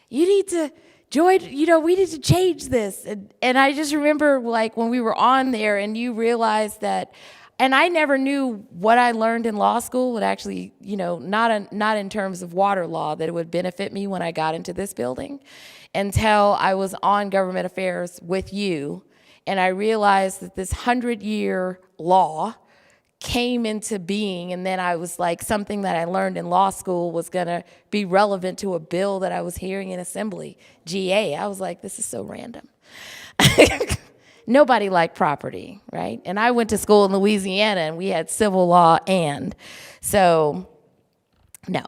You need to join, we need to change this. And I just remember like when we were on there and you realized that, and I never knew what I learned in law school would actually, not in terms of water law, that it would benefit me when I got into this building, until I was on government affairs with you. And I realized that this 100-year law came into being, and then I was like, something that I learned in law school was gonna be relevant to a bill that I was hearing in assembly, GA. I was like, this is so random. Nobody liked property, right? And I went to school in Louisiana and we had civil law, and so no.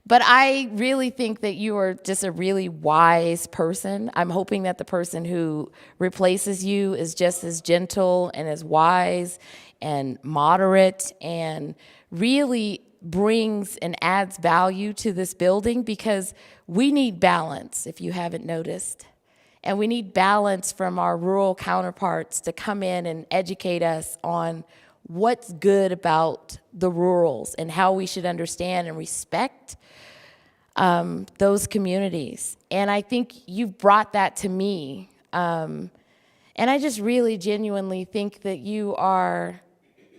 But I really think that you are just a really wise person. I'm hoping that the person who replaces you is just as gentle and as wise and moderate and really brings and adds value to this building, because we need balance, if you haven't noticed. And we need balance from our rural counterparts to come in and educate us on what's good about the rurals and how we should understand and respect those communities. And I think you've brought that to me. And I just really genuinely think that you are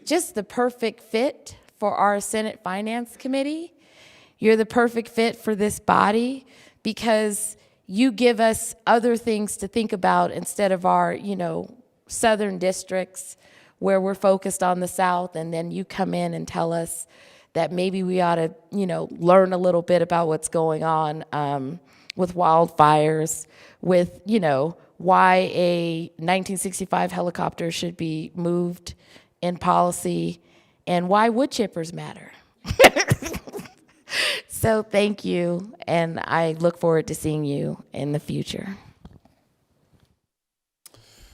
just the perfect fit for our Senate Finance Committee. You're the perfect fit for this body, because you give us other things to think about instead of our, southern districts, where we're focused on the South, and then you come in and tell us that maybe we ought to, learn a little bit about what's going on with wildfires, with, why a 1965 helicopter should be moved in policy, and why wood chippers matter. So thank you, and I look forward to seeing you in the future.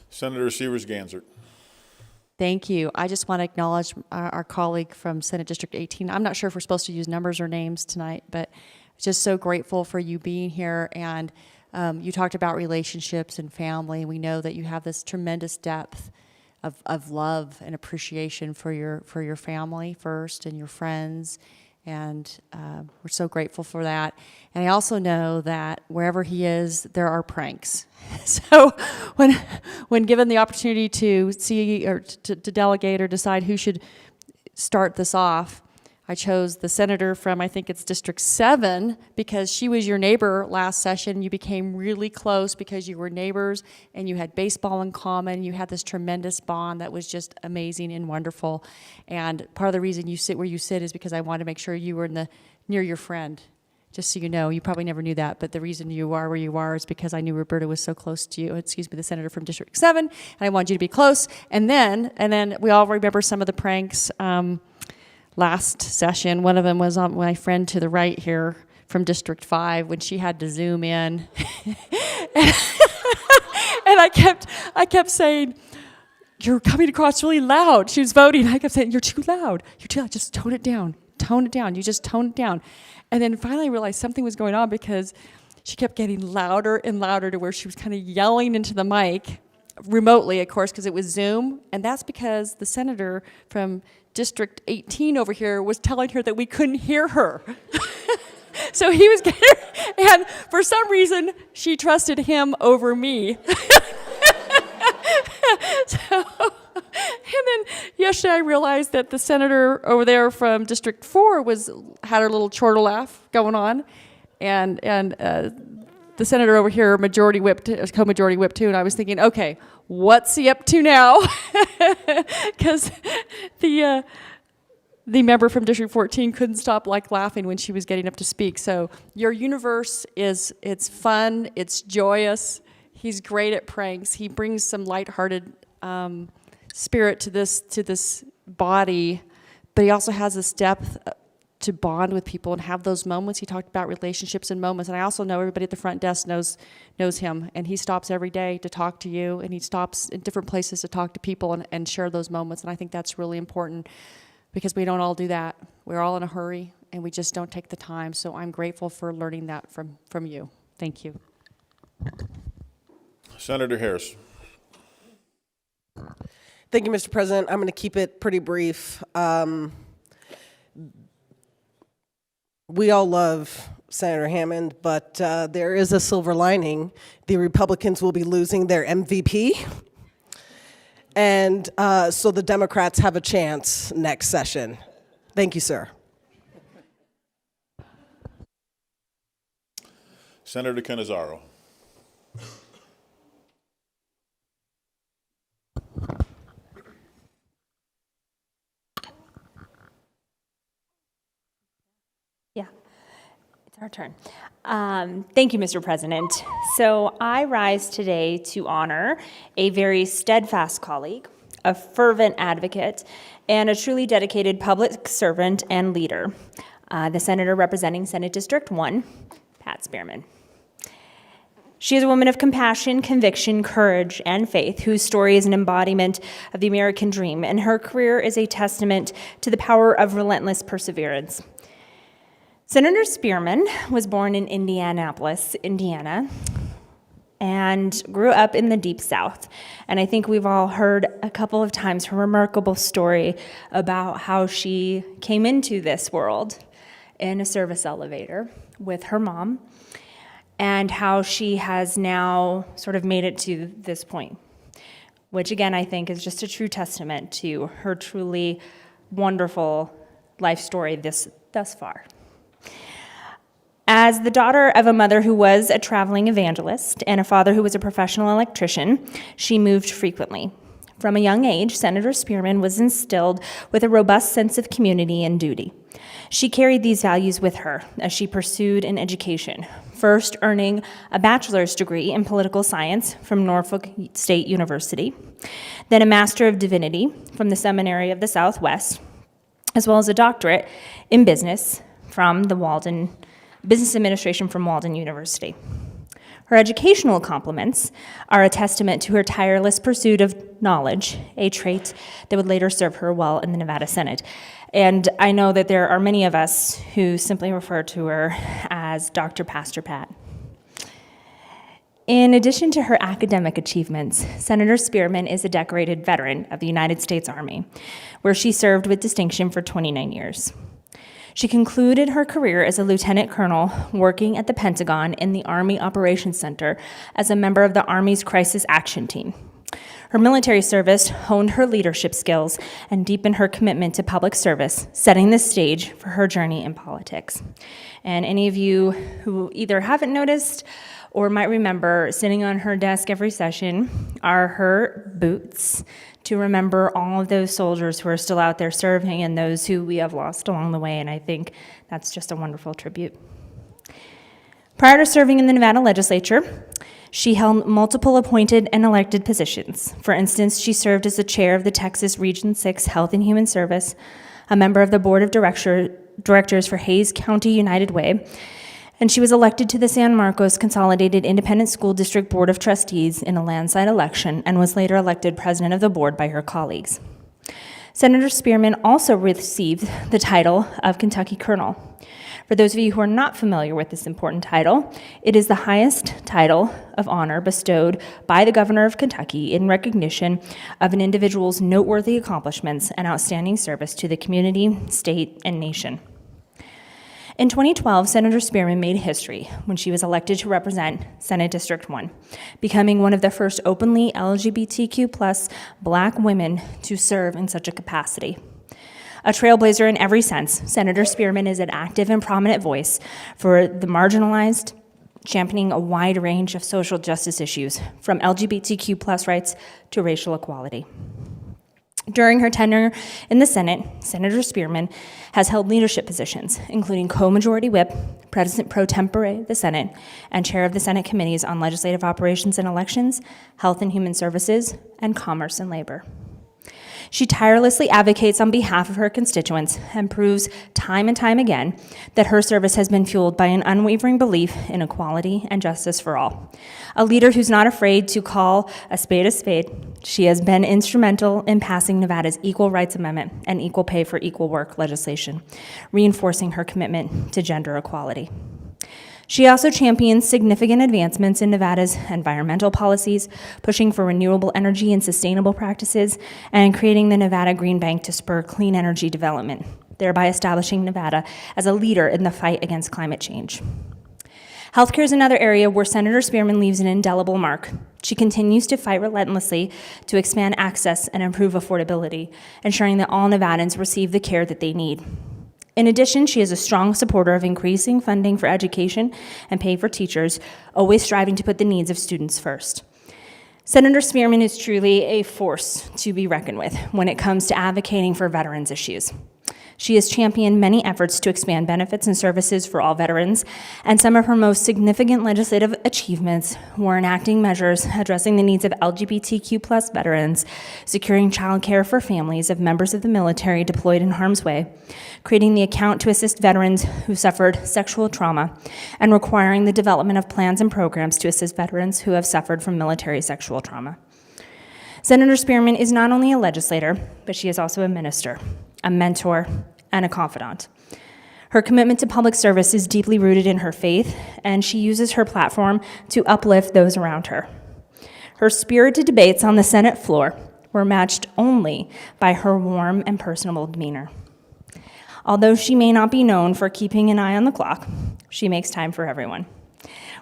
Senator Severs-Gansert. Thank you. I just want to acknowledge our colleague from Senate District 18. I'm not sure if we're supposed to use numbers or names tonight, but just so grateful for you being here. And you talked about relationships and family. We know that you have this tremendous depth of love and appreciation for your family first and your friends. And we're so grateful for that. And I also know that wherever he is, there are pranks. So when given the opportunity to see or to delegate or decide who should start this off, I chose the senator from, I think it's District 7, because she was your neighbor last session. You became really close because you were neighbors and you had baseball in common. You had this tremendous bond that was just amazing and wonderful. And part of the reason you sit where you sit is because I wanted to make sure you were near your friend. Just so you know, you probably never knew that, but the reason you are where you are is because I knew Roberta was so close to you, the senator from District 7, and I wanted you to be close. And then we all remember some of the pranks last session. One of them was on my friend to the right here from District 5 when she had to zoom in. And I kept saying, "You're coming across really loud." She was voting. I kept saying, "You're too loud. You're too loud. Just tone it down. Tone it down. You just tone it down." And then finally I realized something was going on because she kept getting louder and louder to where she was kind of yelling into the mic, remotely, of course, because it was Zoom. And that's because the senator from District 18 over here was telling her that we couldn't hear her. So he was getting her, and for some reason, she trusted him over me. And then yesterday I realized that the senator over there from District 4 had her little chortle laugh going on, and the senator over here co-majority whipped too, and I was thinking, okay, what's he up to now? Because the member from District 14 couldn't stop laughing when she was getting up to speak. So your universe it's fun, it's joyous. He's great at pranks. He brings some lighthearted spirit to this body, but he also has this depth to bond with people and have those moments. He talked about relationships and moments, and I also know everybody at the front desk knows him, and he stops every day to talk to you, and he stops in different places to talk to people and share those moments, and I think that's really important because we don't all do that. We're all in a hurry, and we just don't take the time, so I'm grateful for learning that from you. Thank you. Senator Harris. Thank you, Mr. President. I'm going to keep it pretty brief. We all love Senator Hammond, but there is a silver lining. The Republicans will be losing their MVP. And so the Democrats have a chance next session. Thank you, sir. Senator Cannizzaro. Our turn. Thank you, Mr. President. So I rise today to honor a very steadfast colleague, a fervent advocate, and a truly dedicated public servant and leader, the senator representing Senate District 1, Pat Spearman. She is a woman of compassion, conviction, courage, and faith, whose story is an embodiment of the American dream, and her career is a testament to the power of relentless perseverance. Senator Spearman was born in Indianapolis, Indiana, and grew up in the Deep South. And I think we've all heard a couple of times her remarkable story about how she came into this world in a service elevator with her mom, and how she has now sort of made it to this point, which again I think is just a true testament to her truly wonderful life story thus far. As the daughter of a mother who was a traveling evangelist and a father who was a professional electrician, she moved frequently, From a young age, Senator Spearman was instilled with a robust sense of community and duty. She carried these values with her as she pursued an education, first earning a bachelor's degree in political science from Norfolk State University, then a Master of Divinity from the Seminary of the Southwest, as well as a doctorate in business from the Business Administration from Walden University. Her educational accomplishments are a testament to her tireless pursuit of knowledge, a trait that would later serve her well in the Nevada Senate. And I know that there are many of us who simply refer to her as Dr. Pastor Pat. In addition to her academic achievements, Senator Spearman is a decorated veteran of the United States Army, where she served with distinction for 29 years. She concluded her career as a lieutenant colonel working at the Pentagon in the Army Operations Center as a member of the Army's Crisis Action Team. Her military service honed her leadership skills and deepened her commitment to public service, setting the stage for her journey in politics. And any of you who either haven't noticed or might remember, sitting on her desk every session are her boots to remember all of those soldiers who are still out there serving and those who we have lost along the way, and I think that's just a wonderful tribute. Prior to serving in the Nevada Legislature, she held multiple appointed and elected positions. For instance, she served as the chair of the Texas Region 6 Health and Human Service, a member of the board of directors for Hays County United Way, and she was elected to the San Marcos Consolidated Independent School District Board of Trustees in a landslide election and was later elected president of the board by her colleagues. Senator Spearman also received the title of Kentucky Colonel. For those of you who are not familiar with this important title, it is the highest title of honor bestowed by the governor of Kentucky in recognition of an individual's noteworthy accomplishments and outstanding service to the community, state, and nation. In 2012, Senator Spearman made history when she was elected to represent Senate District 1, becoming one of the first openly LGBTQ+ Black women to serve in such a capacity. A trailblazer in every sense, Senator Spearman is an active and prominent voice for the marginalized, championing a wide range of social justice issues, from LGBTQ+ rights to racial equality. During her tenure in the Senate, Senator Spearman has held leadership positions, including co-majority whip, president pro tempore of the Senate, and chair of the Senate committees on legislative operations and elections, health and human services, and commerce and labor. She tirelessly advocates on behalf of her constituents and proves time and time again that her service has been fueled by an unwavering belief in equality and justice for all. A leader who's not afraid to call a spade, she has been instrumental in passing Nevada's Equal Rights Amendment and equal pay for equal work legislation, reinforcing her commitment to gender equality. She also champions significant advancements in Nevada's environmental policies, pushing for renewable energy and sustainable practices, and creating the Nevada Green Bank to spur clean energy development, thereby establishing Nevada as a leader in the fight against climate change. Healthcare is another area where Senator Spearman leaves an indelible mark. She continues to fight relentlessly to expand access and improve affordability, ensuring that all Nevadans receive the care that they need. In addition, she is a strong supporter of increasing funding for education and pay for teachers, always striving to put the needs of students first. Senator Spearman is truly a force to be reckoned with when it comes to advocating for veterans' issues. She has championed many efforts to expand benefits and services for all veterans, and some of her most significant legislative achievements were enacting measures addressing the needs of LGBTQ+ veterans, securing child care for families of members of the military deployed in harm's way, creating the account to assist veterans who suffered sexual trauma, and requiring the development of plans and programs to assist veterans who have suffered from military sexual trauma. Senator Spearman is not only a legislator, but she is also a minister, a mentor, and a confidant. Her commitment to public service is deeply rooted in her faith, and she uses her platform to uplift those around her. Her spirited debates on the Senate floor were matched only by her warm and personable demeanor. Although she may not be known for keeping an eye on the clock, she makes time for everyone,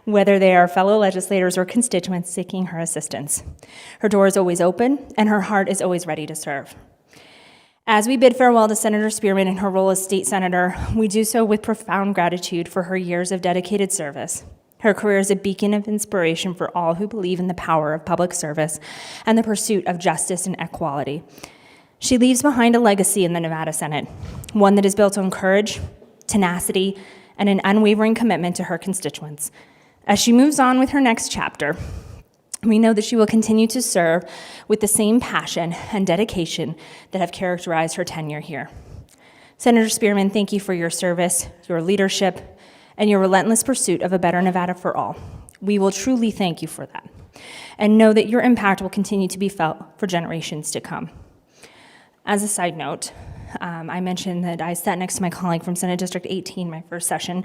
whether they are fellow legislators or constituents seeking her assistance. Her door is always open, and her heart is always ready to serve. As we bid farewell to Senator Spearman in her role as state senator, we do so with profound gratitude for her years of dedicated service. Her career is a beacon of inspiration for all who believe in the power of public service and the pursuit of justice and equality. She leaves behind a legacy in the Nevada Senate, one that is built on courage, tenacity, and an unwavering commitment to her constituents. As she moves on with her next chapter, we know that she will continue to serve with the same passion and dedication that have characterized her tenure here. Senator Spearman, thank you for your service, your leadership, and your relentless pursuit of a better Nevada for all. We will truly thank you for that, and know that your impact will continue to be felt for generations to come. As a side note, I mentioned that I sat next to my colleague from Senate District 18 my first session,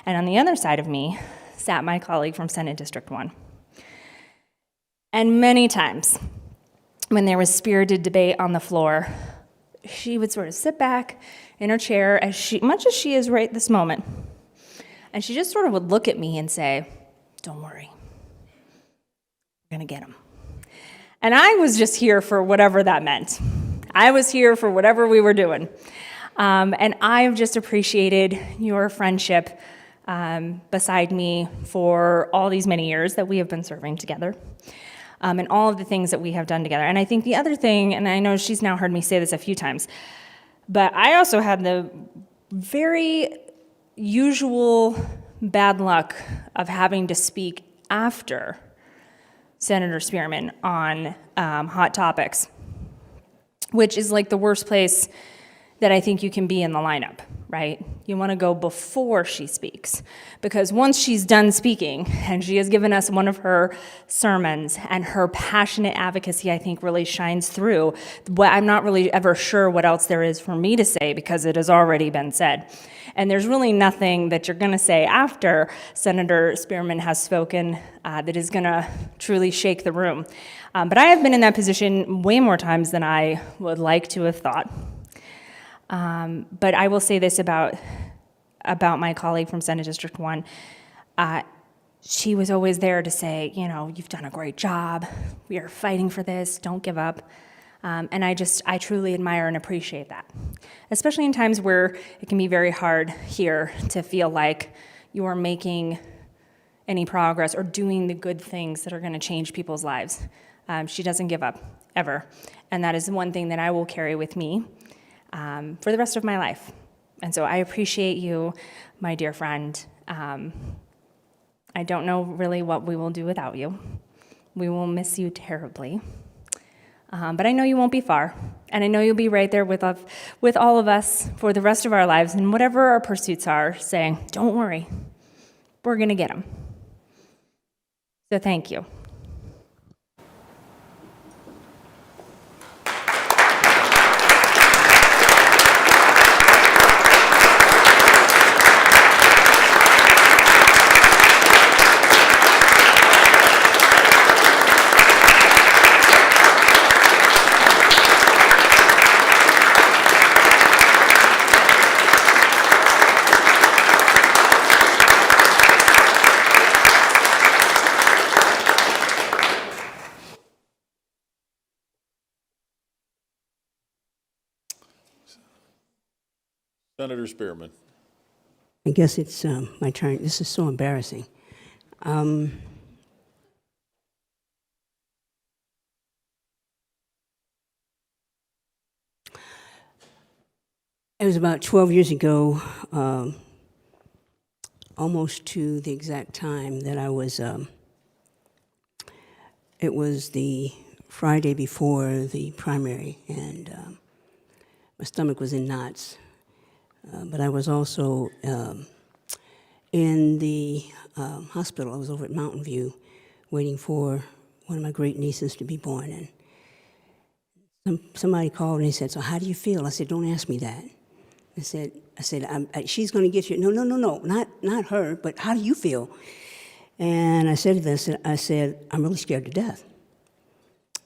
and on the other side of me sat my colleague from Senate District 1. And many times, when there was spirited debate on the floor, she would sort of sit back in her chair, much as she is right this moment, and she just sort of would look at me and say, "Don't worry, we're gonna get him." And I was just here for whatever that meant. I was here for whatever we were doing. And I've just appreciated your friendship beside me for all these many years that we have been serving together. And all of the things that we have done together. And I think the other thing, and I know she's now heard me say this a few times, but I also had the very usual bad luck of having to speak after Senator Spearman on hot topics, which is like the worst place that I think you can be in the lineup, right? You want to go before she speaks, because once she's done speaking and she has given us one of her sermons, and her passionate advocacy, I think, really shines through. But I'm not really ever sure what else there is for me to say, because it has already been said. And there's really nothing that you're going to say after Senator Spearman has spoken that is going to truly shake the room. But I have been in that position way more times than I would like to have thought. But I will say this about my colleague from Senate District 1. She was always there to say, you know, you've done a great job. We are fighting for this. Don't give up. And I truly admire and appreciate that, especially in times where it can be very hard here to feel like you are making any progress or doing the good things that are going to change people's lives. She doesn't give up, ever. And that is one thing that I will carry with me for the rest of my life. And so I appreciate you, my dear friend. I don't know really what we will do without you. We will miss you terribly. But I know you won't be far, and I know you'll be right there with all of us for the rest of our lives, and whatever our pursuits are, saying, don't worry, we're going to get them. So thank you. Senator Spearman. I guess it's my turn. This is so embarrassing. It was about 12 years ago, almost to the exact time that I was, it was the Friday before the primary, and my stomach was in knots. But I was also in the hospital. I was over at Mountain View waiting for one of my great nieces to be born. And somebody called and he said, so how do you feel? I said, don't ask me that. I said, she's going to get you. No, not her, but how do you feel? And I said this, I said, I'm really scared to death.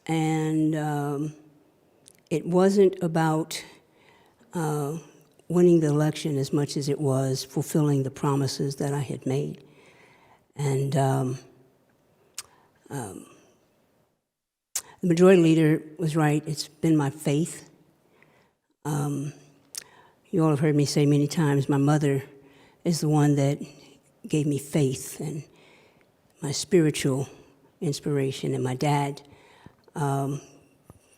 And it wasn't about winning the election as much as it was fulfilling the promises that I had made. And the majority leader was right. It's been my faith. You all have heard me say many times, my mother is the one that gave me faith, and my spiritual inspiration, and my dad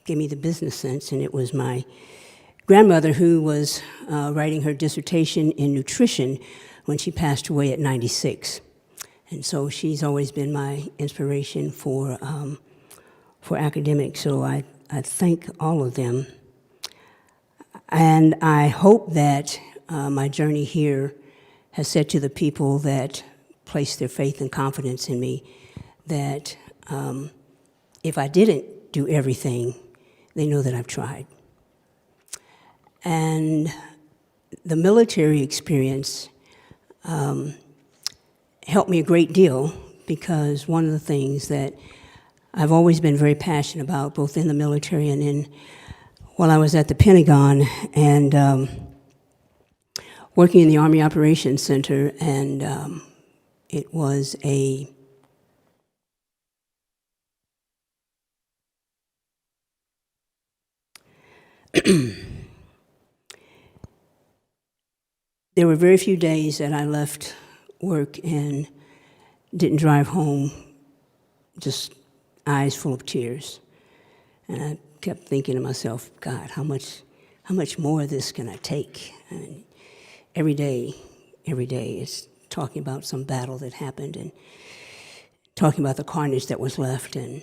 gave me the business sense, and it was my grandmother who was writing her dissertation in nutrition when she passed away at 96. And so she's always been my inspiration for academics, so I thank all of them. And I hope that my journey here has said to the people that place their faith and confidence in me that if I didn't do everything, they know that I've tried. And the military experience helped me a great deal, because one of the things that I've always been very passionate about, both in the military and while I was at the Pentagon and working in the Army Operations Center, and it was there were very few days that I left work and didn't drive home just eyes full of tears. And I kept thinking to myself, God, how much more of this can I take? And every day is talking about some battle that happened and talking about the carnage that was left, and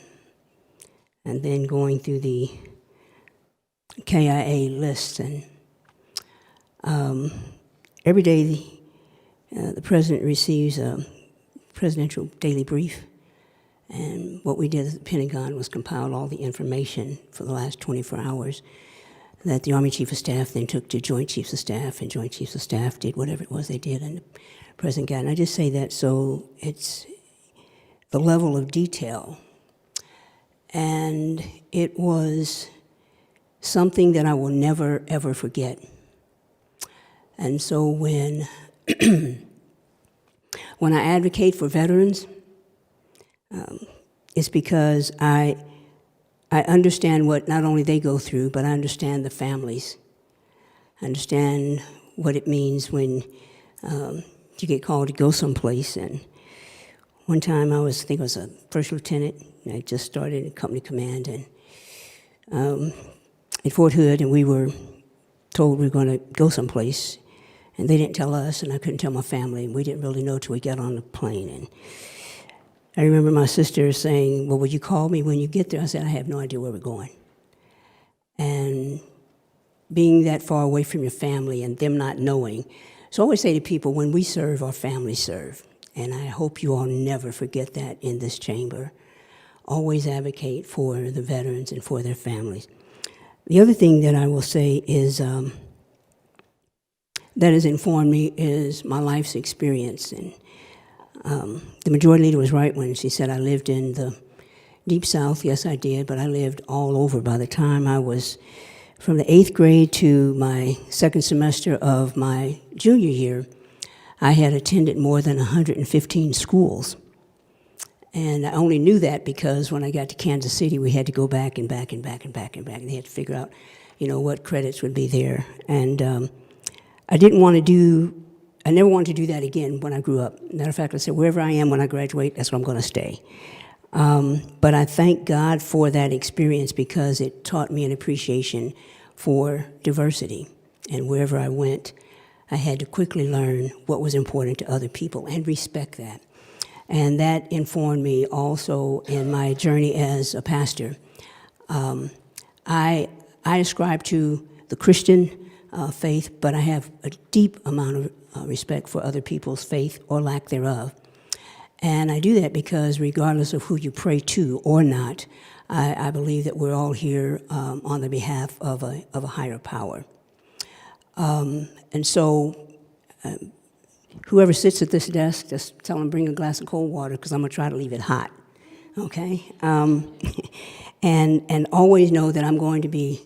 then going through the KIA list. And every day the president receives a presidential daily brief. And what we did at the Pentagon was compile all the information for the last 24 hours that the Army Chief of Staff then took to Joint Chiefs of Staff, and Joint Chiefs of Staff did whatever it was they did, and the President got it. And I just say that so it's the level of detail. And it was something that I will never, ever forget. And so when I advocate for veterans, it's because I understand what not only they go through, but I understand the families. I understand what it means when you get called to go someplace. And one time I think I was a first lieutenant, and I just started in company command and at Fort Hood, and we were told we were going to go someplace, and they didn't tell us, and I couldn't tell my family, and we didn't really know till we got on the plane. And I remember my sister saying, well, will you call me when you get there? I said, I have no idea where we're going. And being that far away from your family and them not knowing. So I always say to people, when we serve, our families serve. And I hope you all never forget that in this chamber. Always advocate for the veterans and for their families. The other thing that I will say is that has informed me is my life's experience. And the majority leader was right when she said I lived in the Deep South. Yes, I did, but I lived all over. By the time I was from the 8th grade to my second semester of my junior year, I had attended more than 115 schools. And I only knew that because when I got to Kansas City, we had to go back and back and back and back and back, and they had to figure out, what credits would be there. And I never wanted to do that again when I grew up. Matter of fact, I said, wherever I am when I graduate, that's where I'm going to stay. But I thank God for that experience because it taught me an appreciation for diversity. And wherever I went, I had to quickly learn what was important to other people and respect that. And that informed me also in my journey as a pastor. I ascribe to the Christian faith, but I have a deep amount of respect for other people's faith or lack thereof. And I do that because regardless of who you pray to or not, I believe that we're all here on the behalf of a higher power. And so whoever sits at this desk, just tell them bring a glass of cold water because I'm going to try to leave it hot, okay? And always know that I'm going to be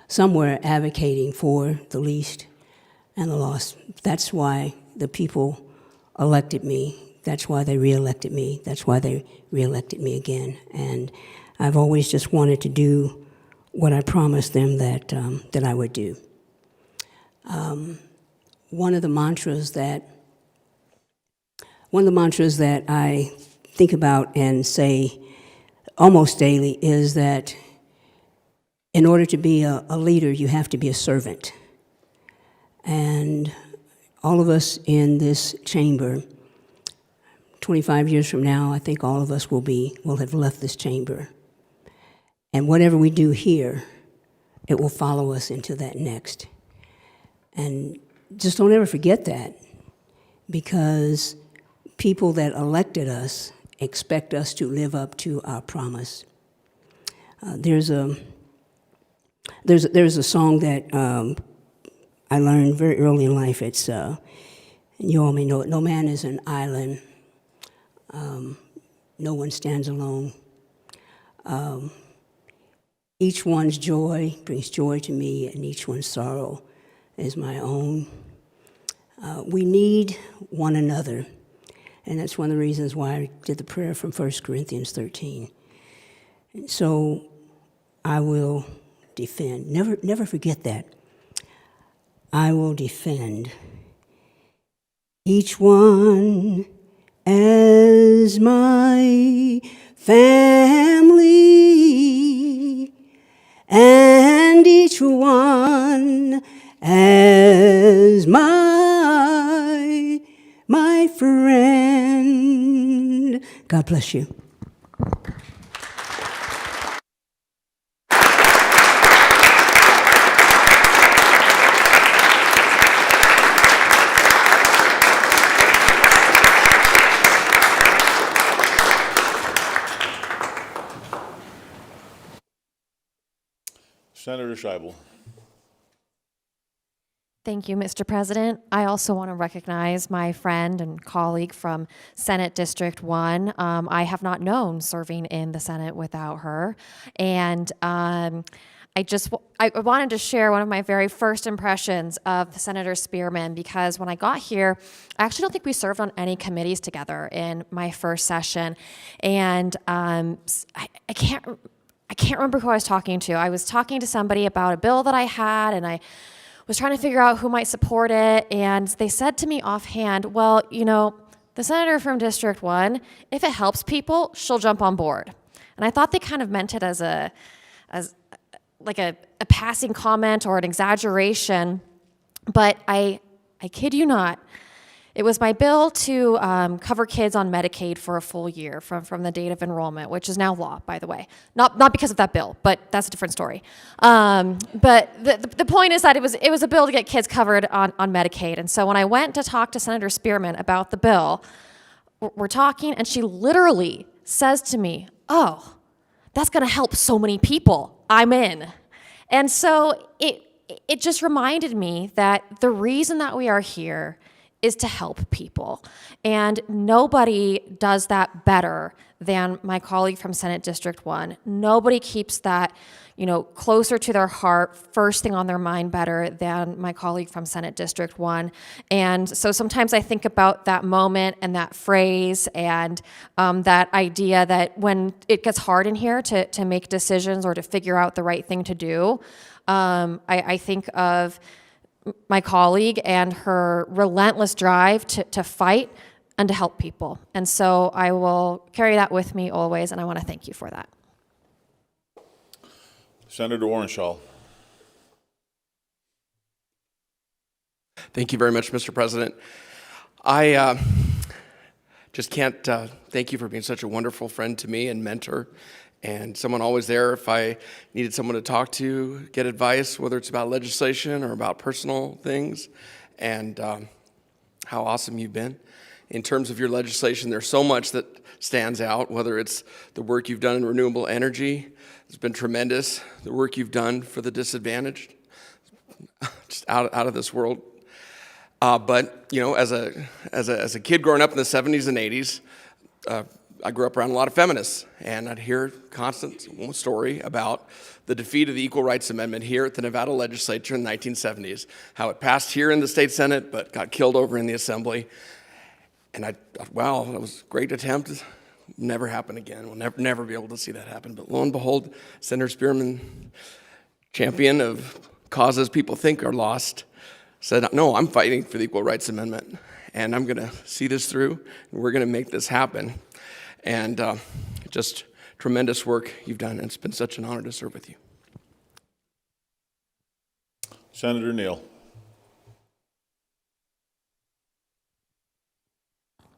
somewhere advocating for the least and the lost. That's why the people elected me. That's why they reelected me. That's why they reelected me again. And I've always just wanted to do what I promised them that I would do. One of the mantras that I think about and say almost daily is that in order to be a leader, you have to be a servant. And all of us in this chamber, 25 years from now, I think all of us will have left this chamber. And whatever we do here, it will follow us into that next. And just don't ever forget that, because people that elected us expect us to live up to our promise. There's a song that I learned very early in life. It's, you all may know it, no man is an island, no one stands alone. Each one's joy brings joy to me, and each one's sorrow is my own. We need one another, and that's one of the reasons why I did the prayer from 1 Corinthians 13. And so I will defend. Never forget that. I will defend each one as my family, and each one as my friend. God bless you. Senator Scheibel. Thank you, Mr. President. I also want to recognize my friend and colleague from Senate District 1. I have not known serving in the Senate without her. And I wanted to share one of my very first impressions of Senator Spearman, because when I got here, I actually don't think we served on any committees together in my first session. And I can't remember who I was talking to. I was talking to somebody about a bill that I had, and I was trying to figure out who might support it, and they said to me offhand, well, you know, the senator from District 1, if it helps people, she'll jump on board. And I thought they kind of meant it as a passing comment or an exaggeration, but I kid you not, it was my bill to cover kids on Medicaid for a full year from the date of enrollment, which is now law, by the way. Not because of that bill, but that's a different story. But the point is that it was a bill to get kids covered on Medicaid. And so when I went to talk to Senator Spearman about the bill, we're talking, and she literally says to me, "Oh, that's going to help so many people. I'm in." And so it just reminded me that the reason that we are here is to help people. And nobody does that better than my colleague from Senate District 1. Nobody keeps that, closer to their heart, first thing on their mind better than my colleague from Senate District 1. And so sometimes I think about that moment and that phrase and that idea that when it gets hard in here to make decisions or to figure out the right thing to do, I think of my colleague and her relentless drive to fight and to help people. And so I will carry that with me always, and I want to thank you for that. Senator Orenshaw. Thank you very much, Mr. President. I just can't thank you for being such a wonderful friend to me and mentor, and someone always there if I needed someone to talk to, get advice, whether it's about legislation or about personal things, and how awesome you've been. In terms of your legislation, there's so much that stands out, whether it's the work you've done in renewable energy. It's been tremendous. The work you've done for the disadvantaged, just out of this world. But as a kid growing up in the 70s and 80s, I grew up around a lot of feminists, and I'd hear constant story about the defeat of the Equal Rights Amendment here at the Nevada Legislature in the 1970s, how it passed here in the state Senate but got killed over in the Assembly. And I thought, wow, that was a great attempt. Never happen again. We'll never be able to see that happen. But lo and behold, Senator Spearman, champion of causes people think are lost, said, no, I'm fighting for the Equal Rights Amendment, and I'm going to see this through, and we're going to make this happen. and just tremendous work you've done, and it's been such an honor to serve with you. Senator Neal.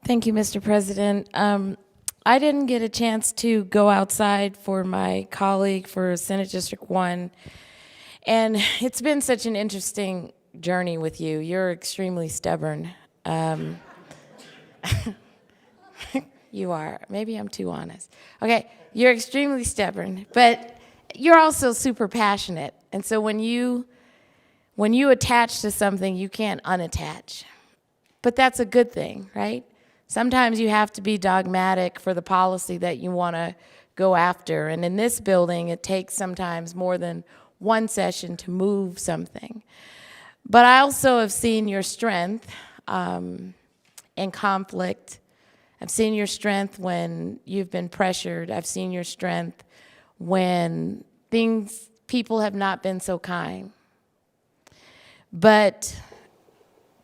Thank you, Mr. President. I didn't get a chance to go outside for my colleague for Senate District 1, and it's been such an interesting journey with you. You're extremely stubborn. You are. Maybe I'm too honest. Okay, you're extremely stubborn, but you're also super passionate. And so when you attach to something, you can't unattach. But that's a good thing, right? Sometimes you have to be dogmatic for the policy that you want to go after. And in this building, it takes sometimes more than one session to move something. But I also have seen your strength in conflict. I've seen your strength when you've been pressured. I've seen your strength when people have not been so kind. But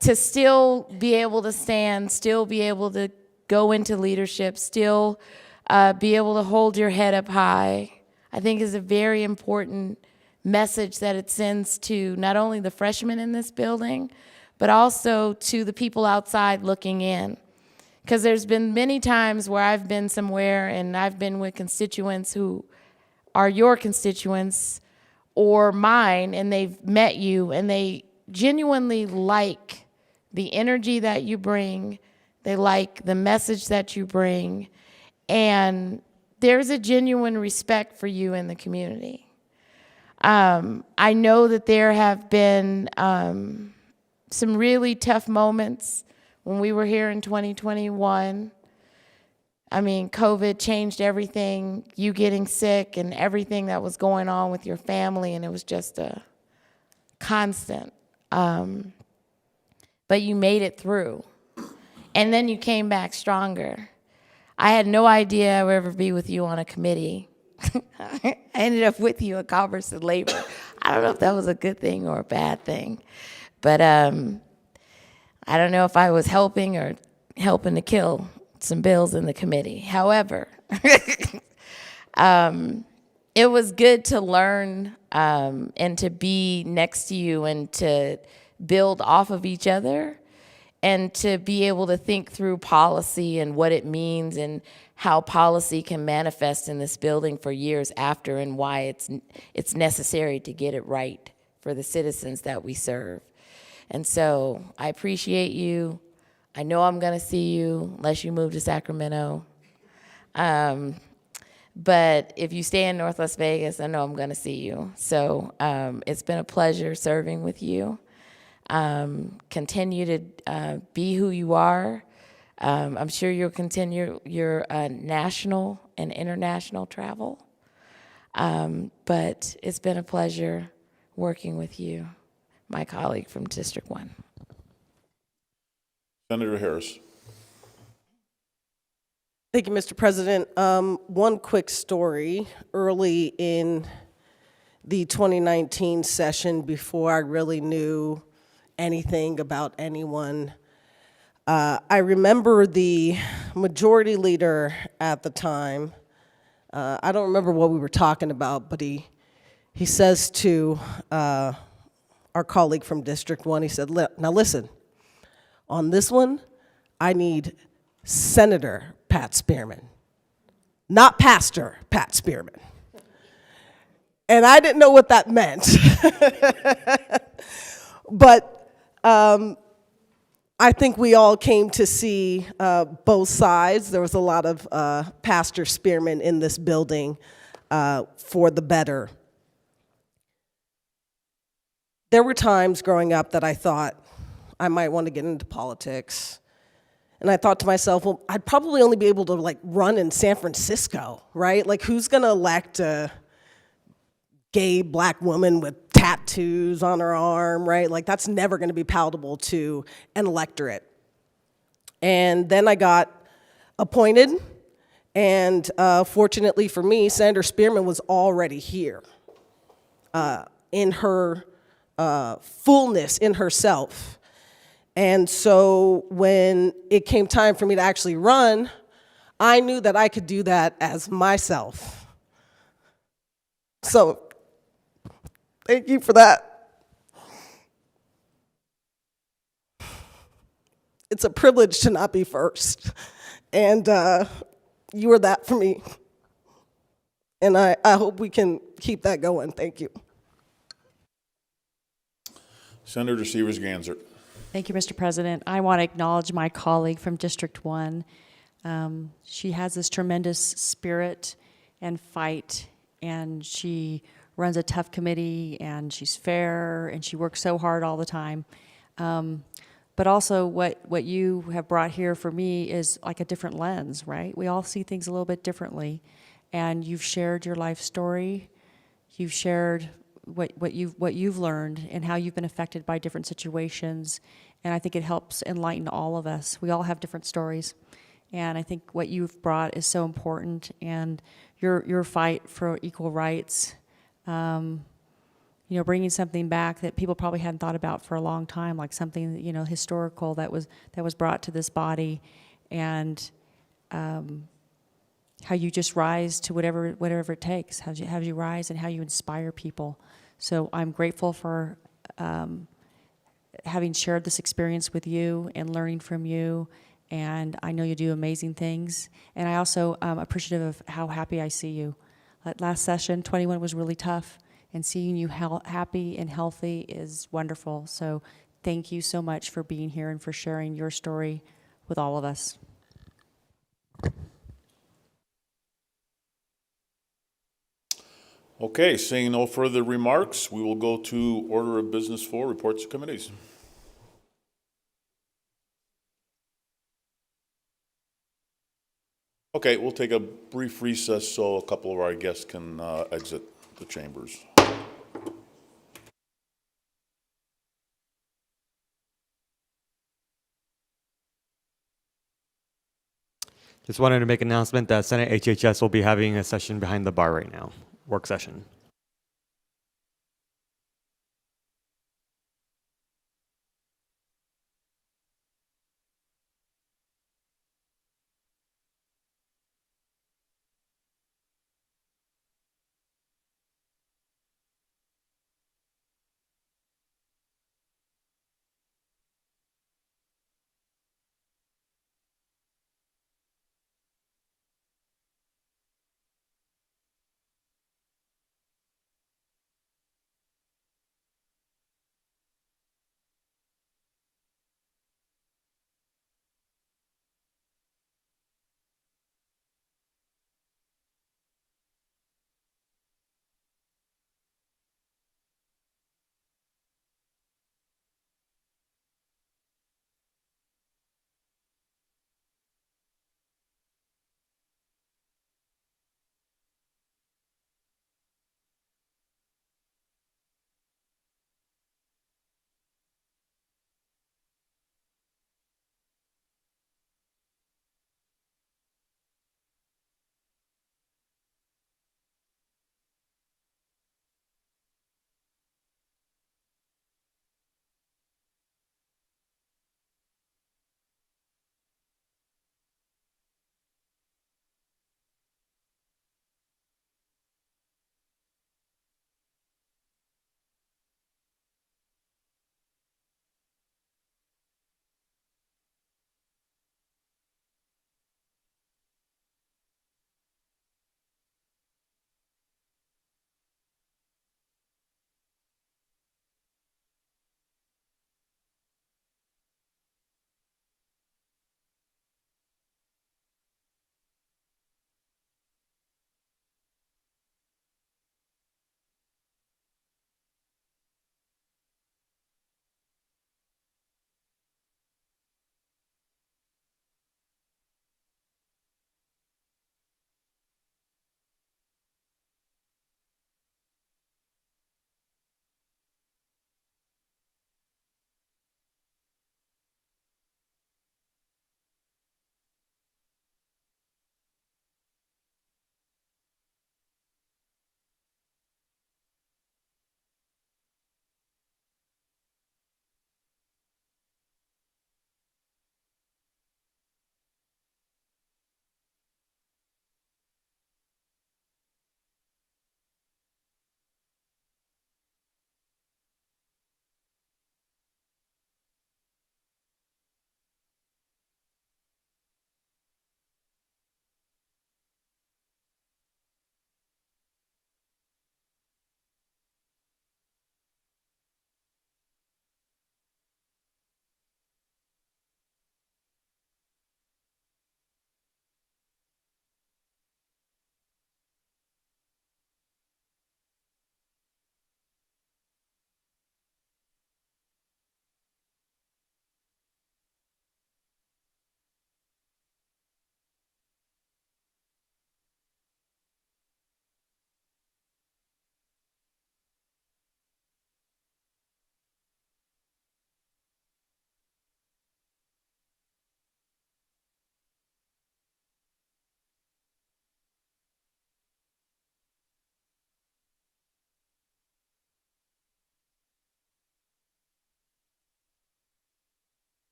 to still be able to stand, still be able to go into leadership, still be able to hold your head up high, I think is a very important message that it sends to not only the freshmen in this building, but also to the people outside looking in. Because there's been many times where I've been somewhere and I've been with constituents who are your constituents or mine, and they've met you and they genuinely like the energy that you bring, they like the message that you bring, and there's a genuine respect for you in the community. I know that there have been some really tough moments when we were here in 2021. I mean, COVID changed everything, you getting sick and everything that was going on with your family, and it was just a constant. But you made it through. And then you came back stronger. I had no idea I would ever be with you on a committee. I ended up with you at Commerce and Labor. I don't know if that was a good thing or a bad thing. But I don't know if I was helping or helping to kill some bills in the committee. However, it was good to learn and to be next to you and to build off of each other and to be able to think through policy and what it means and how policy can manifest in this building for years after and why it's necessary to get it right for the citizens that we serve. And so I appreciate you. I know I'm going to see you unless you move to Sacramento. But if you stay in North Las Vegas, I know I'm going to see you. So it's been a pleasure serving with you. Continue to be who you are. I'm sure you'll continue your national and international travel. But it's been a pleasure working with you, my colleague from District 1. Senator Harris. Thank you, Mr. President. One quick story. Early in the 2019 session, before I really knew anything about anyone, I remember the majority leader at the time, I don't remember what we were talking about, but he says to our colleague from District 1, he said, now listen, on this one, I need Senator Pat Spearman, not Pastor Pat Spearman. And I didn't know what that meant. But I think we all came to see both sides. There was a lot of Pastor Spearman in this building for the better. There were times growing up that I thought I might want to get into politics. And I thought to myself, well, I'd probably only be able to like run in San Francisco, right? Like, who's gonna elect a gay black woman with tattoos on her arm, right? Like, that's never gonna be palatable to an electorate. And then I got appointed, and fortunately for me, Senator Spearman was already here in her fullness, in herself. And so when it came time for me to actually run, I knew that I could do that as myself. So, thank you for that. It's a privilege to not be first. And you were that for me. And I hope we can keep that going. Thank you. Senator Severs-Gansert. Thank you, Mr. President. I want to acknowledge my colleague from District 1. She has this tremendous spirit and fight, and she runs a tough committee, and she's fair, and she works so hard all the time. But also what you have brought here for me is like a different lens, right? We all see things a little bit differently, and you've shared your life story. You've shared what you've learned and how you've been affected by different situations, and I think it helps enlighten all of us. We all have different stories, and I think what you've brought is so important, and your fight for equal rights, bringing something back that people probably hadn't thought about for a long time, like something historical that was brought to this body, and how you just rise to whatever it takes, how you rise and how you inspire people. So I'm grateful for having shared this experience with you and learning from you, and I know you do amazing things. And I also am appreciative of how happy I see you. Last session, 21 was really tough, and seeing you happy and healthy is wonderful. So thank you so much for being here and for sharing your story with all of us. Okay, seeing no further remarks, we will go to order of business 4, reports of committees. Okay, we'll take a brief recess so a couple of our guests can exit the chambers. Just wanted to make an announcement that Senate HHS will be having a session behind the bar right now, work session.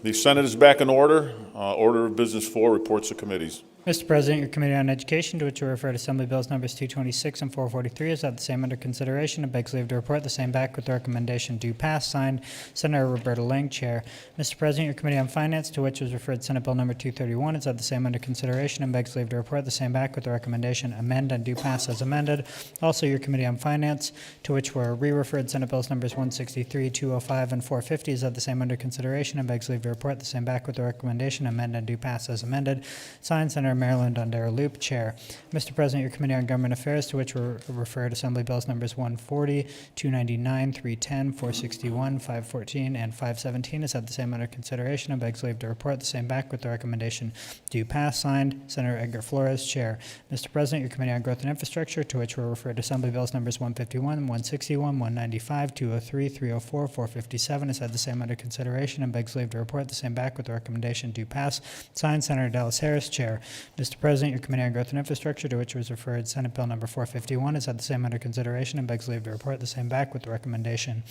The Senate is back in order. Order of Business 4, reports of committees. Mr. President, your Committee on Education, to which you referred Assembly Bills numbers 226 and 443, is at the same under consideration and begs leave to report the same back with the recommendation do pass. Signed, Senator Roberta Lang, Chair. Mr. President, your Committee on Finance, to which was referred Senate Bill number 231, is at the same under consideration and begs leave to report the same back with the recommendation amend and do pass as amended. Also, your Committee on Finance, to which were re-referred Senate Bills numbers 163, 205, and 450, is at the same under consideration and begs leave to report the same back with the recommendation amend and do pass as amended. Signed, Senator Maryland Dondero Loop, Chair. Mr. President, your Committee on Government Affairs, to which were referred Assembly Bills numbers 140, 299, 310, 461, 514, and 517, is at the same under consideration and begs leave to report the same back with the recommendation do pass. Signed, Senator Edgar Flores, Chair. Mr. President, your Committee on Growth and Infrastructure, to which were referred Assembly Bills numbers 151, 161, 195, 203, 304, 457, is at the same under consideration and begs leave to report the same back with the recommendation do pass. Signed, Senator Dallas Harris, Chair. Mr. President, your Committee on Growth and Infrastructure, to which was referred Senate Bill number 451, is at the same under consideration and begs leave to report the same back with the recommendation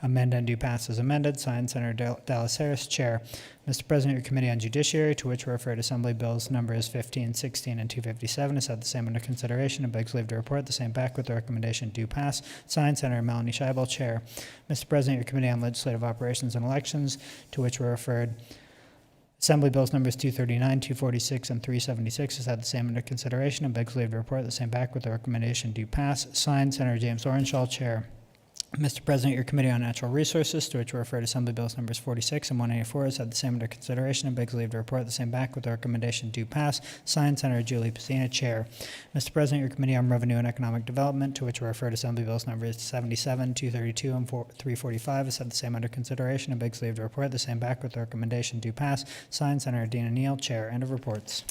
amend and do pass as amended. Signed, Senator Dallas Harris, Chair. Mr. President, your Committee on Judiciary, to which were referred Assembly Bills numbers 15, 16, and 257, is at the same under consideration and begs leave to report the same back with the recommendation do pass. Signed, Senator Melanie Scheibel, Chair. Mr. President, your Committee on Legislative Operations and Elections, to which were referred Assembly Bills numbers 239, 246, and 376, is at the same under consideration and begs leave to report the same back with the recommendation do pass. Signed, Senator James Orenshaw, Chair. Mr. President, your Committee on Natural Resources, to which were referred Assembly Bills numbers 46 and 184, is at the same under consideration and begs leave to report the same back with the recommendation do pass. Signed, Senator Julie Pacina, Chair. Mr. President, your Committee on Revenue and Economic Development, to which were referred Assembly Bills numbers 77, 232, and 345, is at the same under consideration and begs leave to report the same back with the recommendation do pass. Signed, Senator Dina Neal, Chair. End of reports.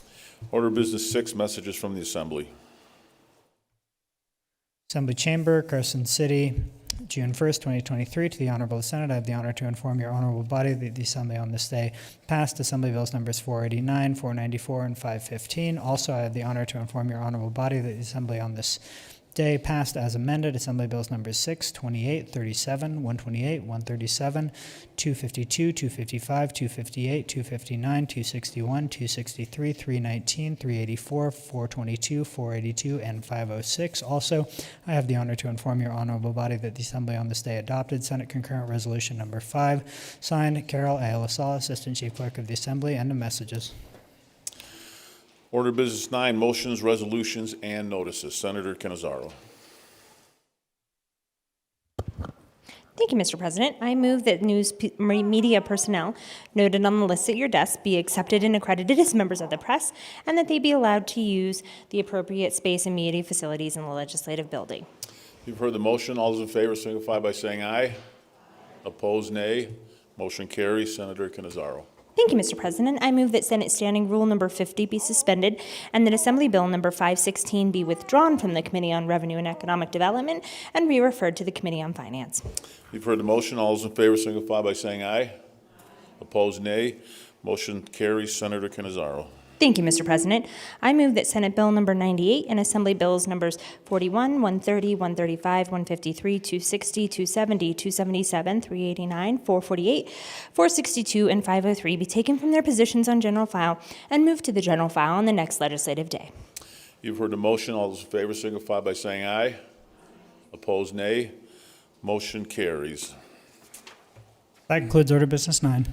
Order of Business 6, messages from the Assembly. Assembly Chamber, Carson City, June 1st, 2023. To the Honorable Senate, I have the honor to inform your honorable body that the Assembly on this day passed Assembly Bills numbers 489, 494, and 515. Also, I have the honor to inform your honorable body that the Assembly on this day passed as amended Assembly Bills numbers 6, 28, 37, 128, 137, 252, 255, 258, 259, 261, 263, 319, 384, 422, 482, and 506. Also, I have the honor to inform your honorable body that the Assembly on this day adopted Senate Concurrent Resolution number 5, signed Carol Ayala Sala, Assistant Chief Clerk of the Assembly. End of messages. Order of Business 9, motions, resolutions, and notices. Senator Cannizzaro. Thank you, Mr. President. I move that media personnel noted on the list at your desk be accepted and accredited as members of the press, and that they be allowed to use the appropriate space and media facilities in the legislative building. You've heard the motion. All those in favor signify by saying aye. Opposed, nay. Motion carries. Senator Cannizzaro. Thank you, Mr. President. I move that Senate Standing Rule number 50 be suspended and that Assembly Bill number 516 be withdrawn from the Committee on Revenue and Economic Development and re-referred to the Committee on Finance. You've heard the motion. All those in favor signify by saying aye. Opposed, nay. Motion carries. Senator Cannizzaro. Thank you, Mr. President. I move that Senate Bill number 98 and Assembly Bills numbers 41, 130, 135, 153, 260, 270, 277, 389, 448, 462, and 503 be taken from their positions on general file and moved to the general file on the next legislative day. You've heard the motion. All those in favor signify by saying aye. Opposed, nay. Motion carries. That concludes Order of Business 9.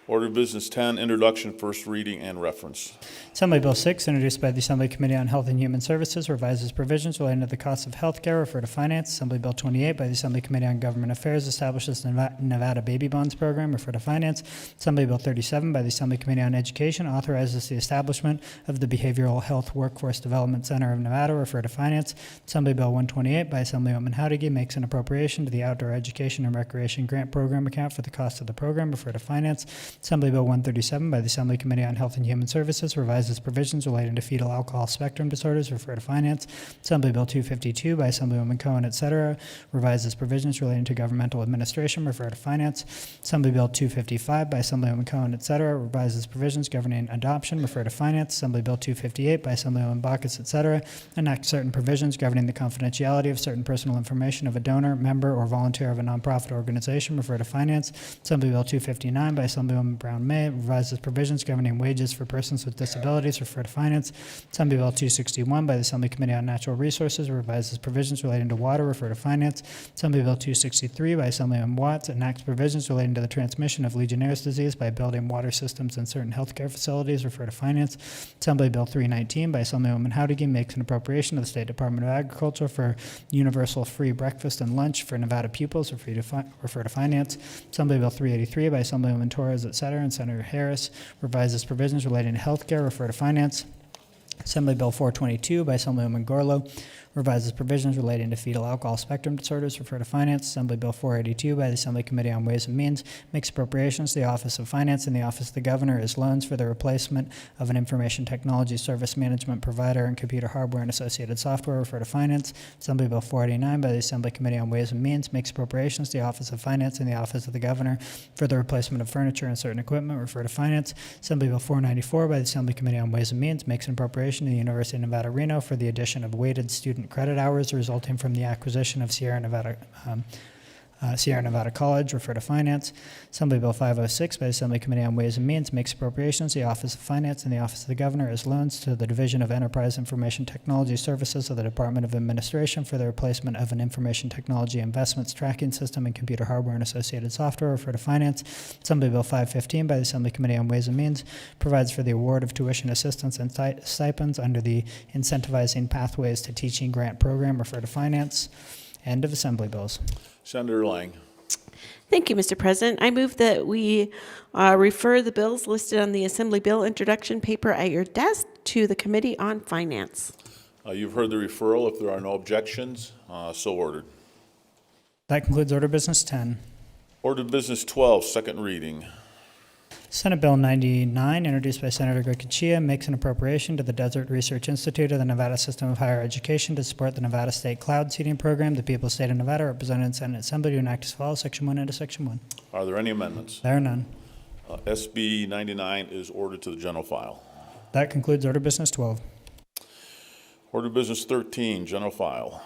Order of Business 10, introduction, first reading, and reference. Assembly Bill 6, introduced by the Assembly Committee on Health and Human Services, revises provisions relating to the cost of health care, refer to Finance. Assembly Bill 28 by the Assembly Committee on Government Affairs establishes the Nevada Baby Bonds Program, refer to Finance. Assembly Bill 37 by the Assembly Committee on Education authorizes the establishment of the Behavioral Health Workforce Development Center of Nevada, refer to Finance. Assembly Bill 128 by Assemblywoman Howdigi makes an appropriation to the Outdoor Education and Recreation Grant Program account for the cost of the program, refer to Finance. Assembly Bill 137 by the Assembly Committee on Health and Human Services revises provisions relating to fetal alcohol spectrum disorders, refer to Finance. Assembly Bill 252 by Assemblywoman Cohen, etc., revises provisions relating to governmental administration, refer to Finance. Assembly Bill 255 by Assemblywoman Cohen, etc., revises provisions governing adoption, refer to Finance. Assembly Bill 258 by Assemblywoman Bacchus, etc., enacts certain provisions governing the confidentiality of certain personal information of a donor, member, or volunteer of a nonprofit organization, refer to Finance. Assembly Bill 259 by Assemblywoman Assemblywwoman Brown May, revises provisions governing wages for persons with disabilities, refer to Finance. Assembly Bill 261 by the Assembly Committee on Natural Resources, revises provisions relating to water, refer to Finance. Assembly Bill 263 by Assemblyman Watts, enacts provisions relating to the transmission of Legionnaire's disease by building water systems in certain healthcare facilities, refer to Finance. Assembly Bill 319 by Assemblywoman Howdigy makes an appropriation of the State Department of Agriculture for universal free breakfast and lunch for Nevada pupils, refer to Finance. Assembly Bill 383 by Assemblywoman Torres, et cetera, and Senator Harris revises provisions relating to health care, refer to Finance. Assembly Bill 422 by Assemblywoman Gorlow revises provisions relating to fetal alcohol spectrum disorders, refer to Finance. Assembly Bill 482 by the Assembly Committee on Ways and Means makes appropriations to the Office of Finance and the Office of the Governor as loans for the replacement of an information technology service management provider and computer hardware and associated software, refer to Finance. Assembly Bill 489 by the Assembly Committee on Ways and Means makes appropriations to the Office of Finance and the Office of the Governor for the replacement of furniture and certain equipment, refer to Finance. Assembly Bill 494 by the Assembly Committee on Ways and Means makes an appropriation to the University of Nevada, Reno for the addition of weighted student credit hours resulting from the acquisition of Sierra Nevada College, refer to Finance. Assembly Bill 506 by the Assembly Committee on Ways and Means makes appropriations to the Office of Finance and the Office of the Governor as loans to the Division of Enterprise Information Technology Services of the Department of Administration for the replacement of an information technology investments tracking system and computer hardware and associated software, refer to Finance. Assembly Bill 515 by the Assembly Committee on Ways and Means provides for the award of tuition assistance and stipends under the Incentivizing Pathways to Teaching Grant Program, refer to Finance. End of Assembly Bills. Senator Lang. Thank you, Mr. President. I move that we refer the bills listed on the Assembly Bill introduction paper at your desk to the Committee on Finance. You've heard the referral. If there are no objections, so ordered. That concludes Order Business 10. Order Business 12, second reading. Senate Bill 99, introduced by Senator Goicoechea, makes an appropriation to the Desert Research Institute of the Nevada System of Higher Education to support the Nevada State Cloud Seeding Program. The people of the state of Nevada, represented in Senate Assembly, to enact as follows, Section 1 into Section 1. Are there any amendments? There are none. SB 99 is ordered to the general file. That concludes Order Business 12. Order Business 13, general file.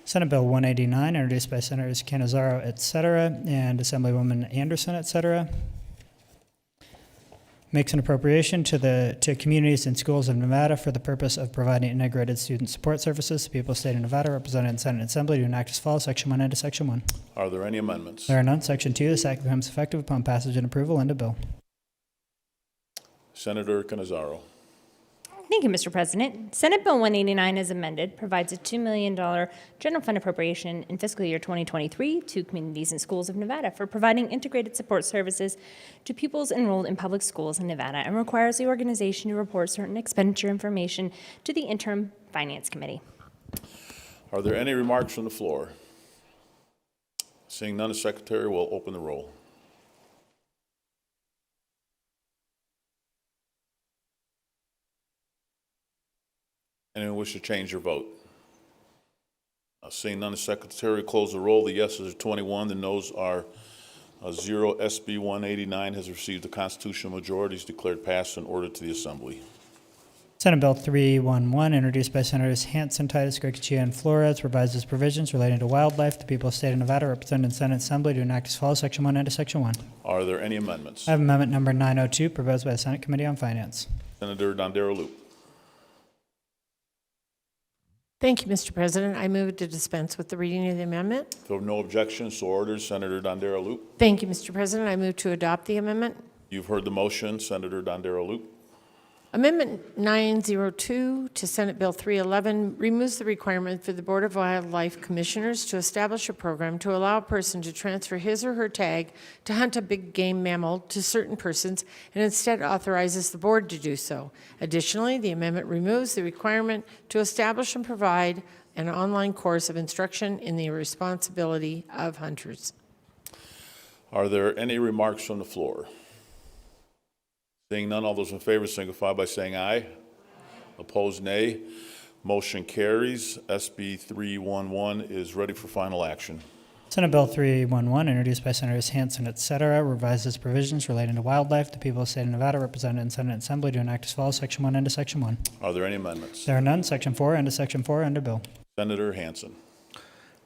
Senate Bill 189, introduced by Senators Canizaro, et cetera, and Assemblywoman Anderson, et cetera, makes an appropriation to communities and schools of Nevada for the purpose of providing integrated student support services to people of the state of Nevada, represented in Senate Assembly, to enact as follows, Section 1 into Section 1. Are there any amendments? There are none. Section 2, this act becomes effective upon passage and approval. End of bill. Senator Canizaro. Thank you, Mr. President. Senate Bill 189, as amended, provides a $2 million general fund appropriation in fiscal year 2023 to communities and schools of Nevada for providing integrated support services to pupils enrolled in public schools in Nevada, and requires the organization to report certain expenditure information to the Interim Finance Committee. Are there any remarks from the floor? Seeing none, the Secretary will open the roll. Anyone wish to change your vote? Seeing none, the Secretary will close the roll. The yeses are 21, the noes are 0. SB 189 has received the constitutional majority, is declared passed and ordered to the Assembly. Senate Bill 311, introduced by Senators Hansen, Titus, Goicoechea, and Flores, revises provisions relating to wildlife. The people of the state of Nevada, represented in Senate Assembly, to enact as follows, Section 1 into Section 1. Are there any amendments? I have amendment number 902, proposed by the Senate Committee on Finance. Senator Dondero-Lupe. Thank you, Mr. President. I move to dispense with the reading of the amendment. If there are no objections, so ordered. Senator Dondero-Lupe. Thank you, Mr. President. I move to adopt the amendment. You've heard the motion. Senator Dondero-Lupe. Amendment 902 to Senate Bill 311 removes the requirement for the Board of Wildlife Commissioners to establish a program to allow a person to transfer his or her tag to hunt a big game mammal to certain persons, and instead authorizes the board to do so. Additionally, the amendment removes the requirement to establish and provide an online course of instruction in the responsibility of hunters. Are there any remarks from the floor? Seeing none, all those in favor signify by saying aye. Opposed, nay. Motion carries. SB 311 is ready for final action. Senate Bill 311, introduced by Senators Hansen, et cetera, revises provisions relating to wildlife. The people of the state of Nevada, represented in Senate Assembly, to enact as follows, Section 1 into Section 1. Are there any amendments? There are none. Section 4 into Section 4 under bill. Senator Hansen.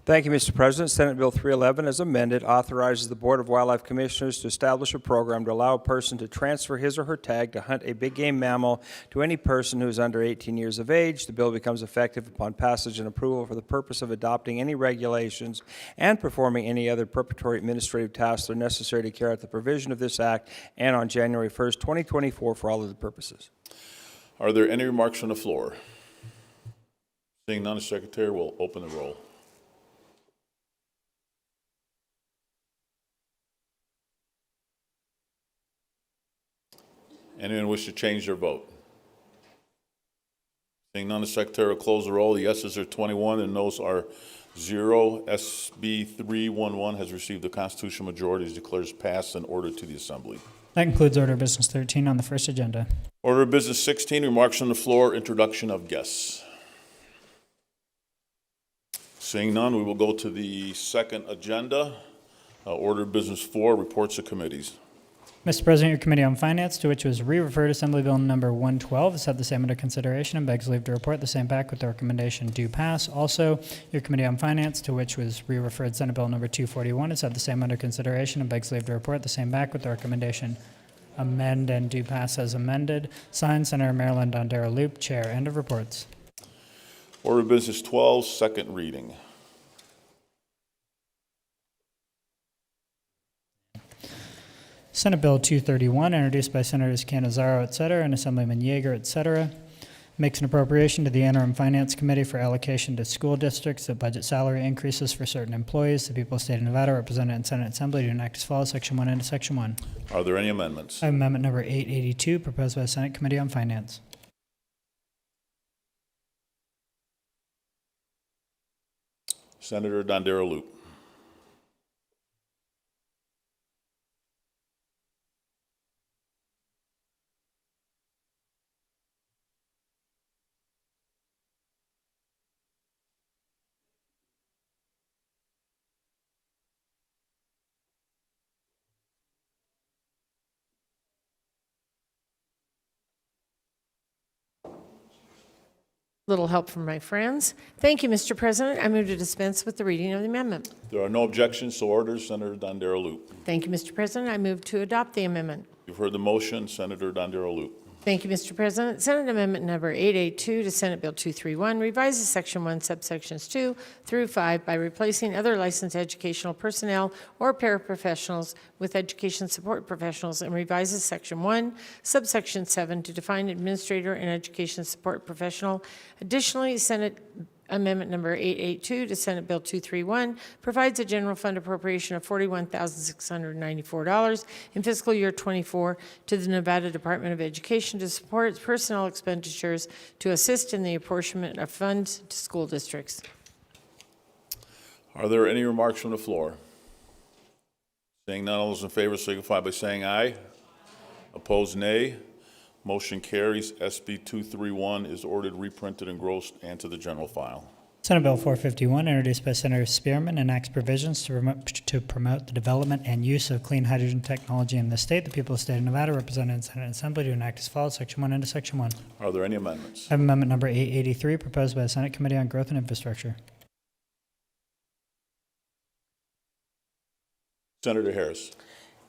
Thank you, Mr. President. Senate Bill 311, as amended, authorizes the Board of Wildlife Commissioners to establish a program to allow a person to transfer his or her tag to hunt a big game mammal to any person who is under 18 years of age. The bill becomes effective upon passage and approval for the purpose of adopting any regulations and performing any other preparatory administrative tasks that are necessary to carry out the provision of this act, and on January 1st, 2024 for all other purposes. Are there any remarks from the floor? Seeing none, the Secretary will open the roll. Anyone wish to change their vote? Seeing none, the Secretary will close the roll. The yeses are 21 and noes are 0. SB 311 has received the constitutional majority as declares passed and ordered to the Assembly. That concludes Order of Business 13 on the first agenda. Order of Business 16, remarks from the floor, introduction of guests. Seeing none, we will go to the second agenda. Order of Business 4, reports of committees. Mr. President, your Committee on Finance, to which was re-referred Assembly Bill number 112, has had the same under consideration and begs leave to report the same back with the recommendation do pass. Also, your Committee on Finance, to which was re-referred Senate Bill number 241, has had the same under consideration and begs leave to report the same back with the recommendation amend and do pass as amended. Signed, Senator Maryland Dondero Loop, Chair. End of reports. Order of Business 12, second reading. Senate Bill 231, introduced by Senators Canizaro, et cetera, and Assemblyman Yeager, et cetera, makes an appropriation to the Interim Finance Committee for allocation to school districts that budget salary increases for certain employees. The people of the state of Nevada, represented in Senate Assembly, do enact as follows. Section 1 into Section 1. Are there any amendments? I have amendment number 882, proposed by the Senate Committee on Finance. Senator Dondero Loop. Little help from my friends. Thank you, Mr. President. I move to dispense with the reading of the amendment. There are no objections, so ordered. Senator Dondero Loop. Thank you, Mr. President. I move to adopt the amendment. You've heard the motion. Senator Dondero Loop. Thank you, Mr. President. Senate Amendment number 882 to Senate Bill 231 revises Section 1, subsections 2 through 5 by replacing other licensed educational personnel or paraprofessionals with education support professionals, and revises Section 1, subsection 7 to define administrator and education support professional. Additionally, Senate Amendment number 882 to Senate Bill 231 provides a general fund appropriation of $41,694 in fiscal year 24 to the Nevada Department of Education to support its personnel expenditures to assist in the apportionment of funds to school districts. Are there any remarks from the floor? Seeing none, all those in favor signify by saying aye. Opposed, nay. Motion carries. SB 231 is ordered, reprinted, engrossed, and to the general file. Senate Bill 451, introduced by Senator Spearman, enacts provisions to promote the development and use of clean hydrogen technology in the state. The people of the state of Nevada, represented in Senate Assembly, do enact as follows. Section 1 into Section 1. Are there any amendments? I have amendment number 883, proposed by the Senate Committee on Growth and Infrastructure. Senator Harris.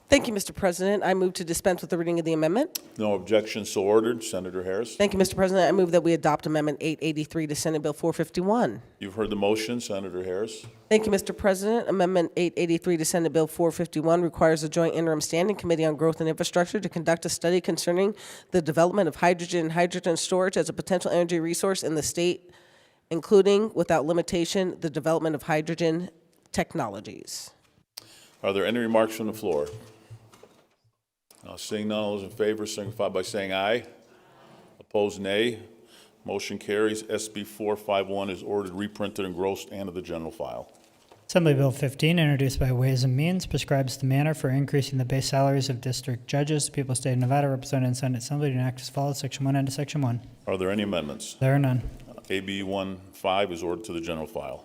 Thank you, Mr. President. I move to dispense with the reading of the amendment. No objections, so ordered. Senator Harris. Thank you, Mr. President. I move that we adopt Amendment 883 to Senate Bill 451. You've heard the motion. Senator Harris. Thank you, Mr. President. Amendment 883 to Senate Bill 451 requires a joint interim standing committee on growth and infrastructure to conduct a study concerning the development of hydrogen and hydrogen storage as a potential energy resource in the state, including, without limitation, the development of hydrogen technologies. Are there any remarks from the floor? Seeing none, all those in favor signify by saying aye. Opposed, nay. Motion carries. SB 451 is ordered, reprinted, engrossed, and to the general file. Assembly Bill 15, introduced by Ways and Means, prescribes the manner for increasing the base salaries of district judges. The people of the state of Nevada, represented in Senate Assembly, do enact as follows. Section 1 into Section 1. Are there any amendments? There are none. AB 15 is ordered to the general file.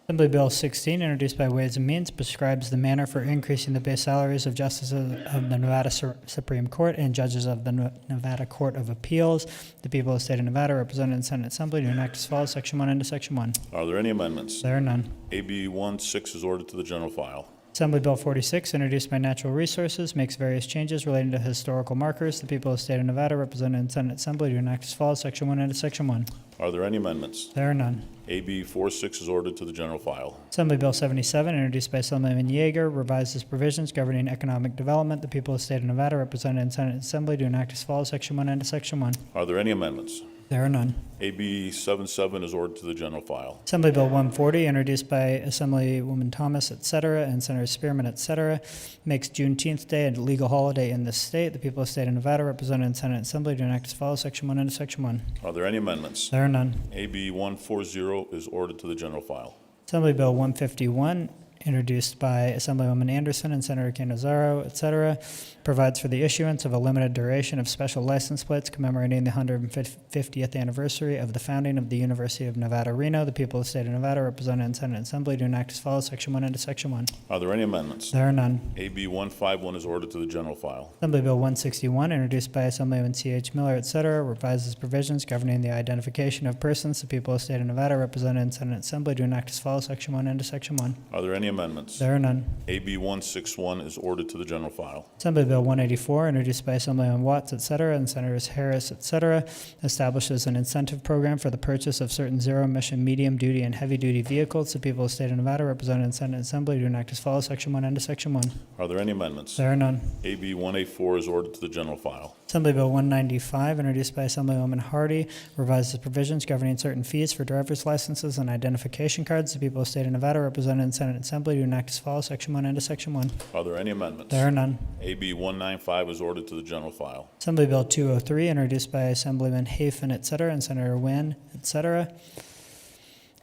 Assembly Bill 16, introduced by Ways and Means, prescribes the manner for increasing the base salaries of justices of the Nevada Supreme Court and judges of the Nevada Court of Appeals. The people of the state of Nevada, represented in the Senate Assembly, do enact as follows, Section 1 into Section 1. Are there any amendments? There are none. AB 16 is ordered to the general file. Assembly Bill 46, introduced by Natural Resources, makes various changes relating to historical markers. The people of the state of Nevada, represented in the Senate Assembly, do enact as follows, Section 1 into Section 1. Are there any amendments? There are none. AB 46 is ordered to the general file. Assembly Bill 77, introduced by Assemblyman Yeager, revises provisions governing economic development. The people of the state of Nevada, represented in the Senate Assembly, do enact as follows, Section 1 into Section 1. Are there any amendments? There are none. AB 77 is ordered to the general file. Assembly Bill 140, introduced by Assemblywoman Thomas, et cetera, and Senator Spearman, et cetera, makes Juneteenth Day a legal holiday in this state. The people of the state of Nevada, represented in the Senate Assembly, do enact as follows, Section 1 into Section 1. Are there any amendments? There are none. AB 140 is ordered to the general file. Assembly Bill 151, introduced by Assemblywoman Anderson and Senator Canizaro, et cetera, provides for the issuance of a limited duration of special license plates commemorating the 150th anniversary of the founding of the University of Nevada, Reno. The people of the state of Nevada, represented in the Senate Assembly, do enact as follows, Section 1 into Section 1. Are there any amendments? There are none. AB 151 is ordered to the general file. Assembly Bill 161, introduced by Assemblyman C.H. Miller, et cetera, revises provisions governing the identification of persons. The people of the state of Nevada, represented in the Senate Assembly, do enact as follows, Section 1 into Section 1. Are there any amendments? There are none. AB 161 is ordered to the general file. Assembly Bill 184, introduced by Assemblyman Watts, et cetera, and Senators Harris, et cetera, establishes an incentive program for the purchase of certain zero-emission, medium-duty, and heavy-duty vehicles. The people of the state of Nevada, represented in the Senate Assembly, do enact as follows, Section 1 into Section 1. Are there any amendments? There are none. AB 184 is ordered to the general file. Assembly Bill 195, introduced by Assemblywoman Hardy, revises provisions governing certain fees for driver's licenses and identification cards. The people of the state of Nevada, represented in the Senate Assembly, do enact as follows, Section 1 into Section 1. Are there any amendments? There are none. AB 195 is ordered to the general file. Assembly Bill 203, introduced by Assemblyman Hafen, et cetera, and Senator Wynn, et cetera,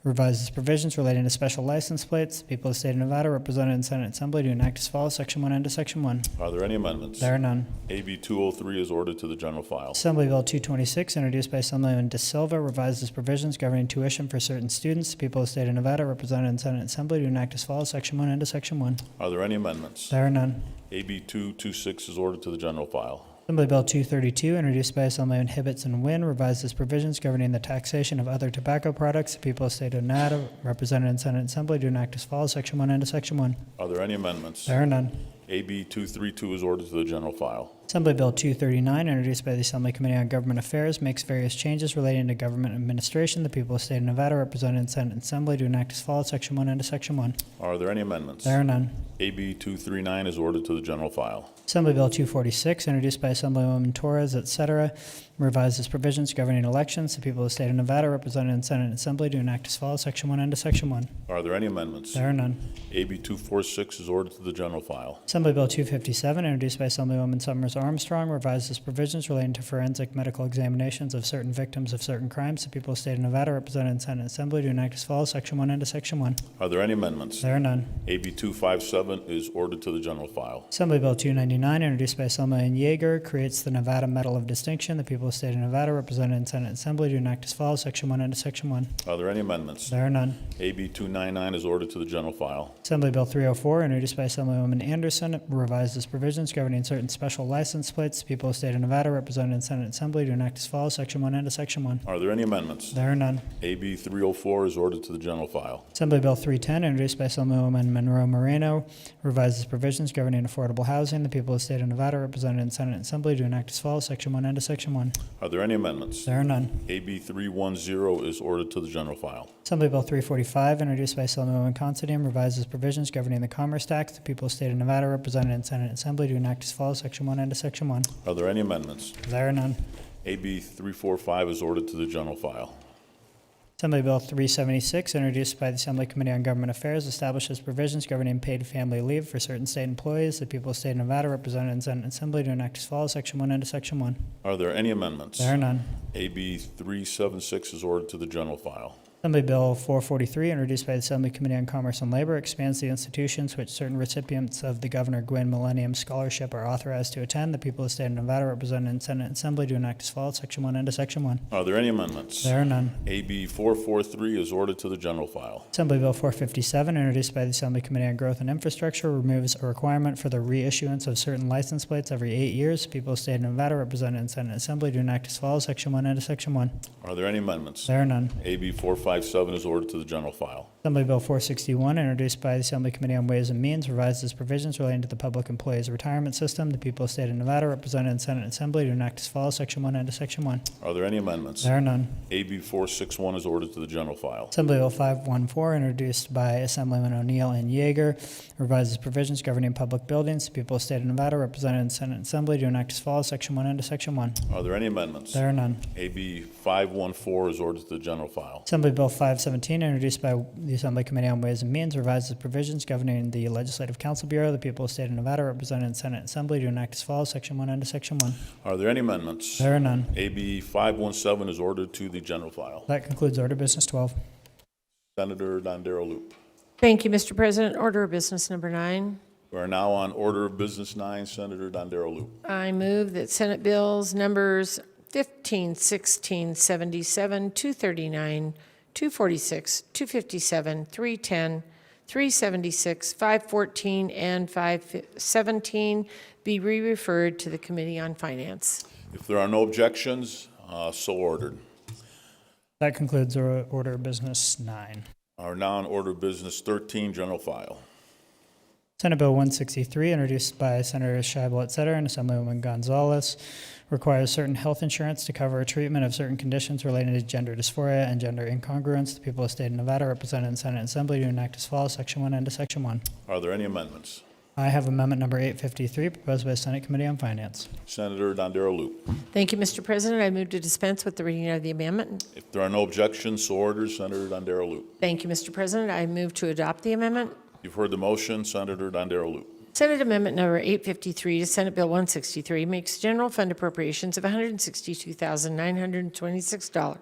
revises provisions relating to special license plates. The people of the state of Nevada, represented in the Senate Assembly, do enact as follows, Section 1 into Section 1. Are there any amendments? There are none. AB 203 is ordered to the general file. Assembly Bill 226, introduced by Assemblyman De Silva, revises provisions governing tuition for certain students. The people of the state of Nevada, represented in the Senate Assembly, do enact as follows, Section 1 into Section 1. Are there any amendments? There are none. AB 226 is ordered to the general file. Assembly Bill 232, introduced by Assemblyman Hibbets and Wynn, revises provisions governing the taxation of other tobacco products. The people of the state of Nevada, represented in the Senate Assembly, do enact as follows, Section 1 into Section 1. Are there any amendments? There are none. AB 232 is ordered to the general file. Assembly Bill 239, introduced by the Assembly Committee on Government Affairs, makes various changes relating to government administration. The people of the state of Nevada, represented in the Senate Assembly, do enact as follows, Section 1 into Section 1. Are there any amendments? There are none. AB 239 is ordered to the general file. Assembly Bill 246, introduced by Assemblywoman Torres, et cetera, revises provisions governing elections. The people of the state of Nevada, represented in the Senate Assembly, do enact as follows, Section 1 into Section 1. Are there any amendments? There are none. AB 246 is ordered to the general file. Assembly Bill 257, introduced by Assemblywoman Summers Armstrong, revises provisions relating to forensic medical examinations of certain victims of certain crimes. The people of the state of Nevada, represented in the Senate Assembly, do enact as follows, Section 1 into Section 1. Are there any amendments? There are none. AB 257 is ordered to the general file. Assembly Bill 299, introduced by Assemblyman Yeager, creates the Nevada Medal of Distinction. The people of the state of Nevada, represented in the Senate Assembly, do enact as follows, Section 1 into Section 1. Are there any amendments? There are none. AB 299 is ordered to the general file. Assembly Bill 304, introduced by Assemblywoman Anderson, revises provisions governing certain special license plates. The people of the state of Nevada, represented in the Senate Assembly, do enact as follows, Section 1 into Section 1. Are there any amendments? There are none. AB 304 is ordered to the general file. Assembly Bill 310, introduced by Assemblywoman Monroe Moreno, revises provisions governing affordable housing. The people of the state of Nevada, represented in the Senate Assembly, do enact as follows, Section 1 into Section 1. Are there any amendments? There are none. AB 310 is ordered to the general file. Assembly Bill 345, introduced by Assemblywoman Considine, revises provisions governing the commerce tax. The people of the state of Nevada, represented in the Senate Assembly, do enact as follows, Section 1 into Section 1. Are there any amendments? There are none. AB 345 is ordered to the general file. Assembly Bill 376, introduced by the Assembly Committee on Government Affairs, establishes provisions governing paid family leave for certain state employees. The people of the state of Nevada, represented in the Senate Assembly, do enact as follows, Section 1 into Section 1. Are there any amendments? There are none. AB 376 is ordered to the general file. Assembly Bill 443, introduced by the Assembly Committee on Commerce and Labor, expands the institutions which certain recipients of the Governor Gwynne Millennium Scholarship are authorized to attend. The people of the state of Nevada, represented in Senate and Assembly, do enact as follows. Section 1 into Section 1. Are there any amendments? There are none. AB 443 is ordered to the general file. Assembly Bill 457, introduced by the Assembly Committee on Growth and Infrastructure, removes a requirement for the reissuance of certain license plates every 8 years. People of the state of Nevada, represented in Senate and Assembly, do enact as follows. Section 1 into Section 1. Are there any amendments? There are none. AB 457 is ordered to the general file. Assembly Bill 461, introduced by the Assembly Committee on Ways and Means, revises provisions relating to the Public Employees Retirement System. The people of the state of Nevada, represented in Senate and Assembly, do enact as follows. Section 1 into Section 1. Are there any amendments? There are none. AB 461 is ordered to the general file. Assembly Bill 514, introduced by Assemblyman O'Neill and Yeager, revises provisions governing public buildings. The people of the state of Nevada, represented in Senate and Assembly, do enact as follows. Section 1 into Section 1. Are there any amendments? There are none. AB 514 is ordered to the general file. Assembly Bill 517, introduced by the Assembly Committee on Ways and Means, revises provisions governing the Legislative Council Bureau. The people of the state of Nevada, represented in Senate and Assembly, do enact as follows. Section 1 into Section 1. Are there any amendments? There are none. AB 517 is ordered to the general file. That concludes Order Business 12. Senator Dondero Loop. Thank you, Mr. President. Order of business number 9. We are now on Order of Business 9, Senator Dondero Loop. I move that Senate bills numbers 15, 16, 77, 239, 246, 257, 310, 376, 514, and 517 be re-referred to the Committee on Finance. If there are no objections, so ordered. That concludes Order of Business 9. Are now on Order of Business 13, general file. Senate Bill 163, introduced by Senator Scheibel, et cetera, and Assemblywoman Gonzalez, requires certain health insurance to cover treatment of certain conditions relating to gender dysphoria and gender incongruence. The people of the state of Nevada, represented in Senate and Assembly, do enact as follows. Section 1 into Section 1. Are there any amendments? I have amendment number 853, proposed by the Senate Committee on Finance. Senator Dondero Loop. Thank you, Mr. President. I move to dispense with the reading of the amendment. If there are no objections, so ordered. Senator Dondero Loop. Thank you, Mr. President. I move to adopt the amendment. You've heard the motion. Senator Dondero Loop. Senate Amendment Number 853 to Senate Bill 163 makes general fund appropriations of $162,926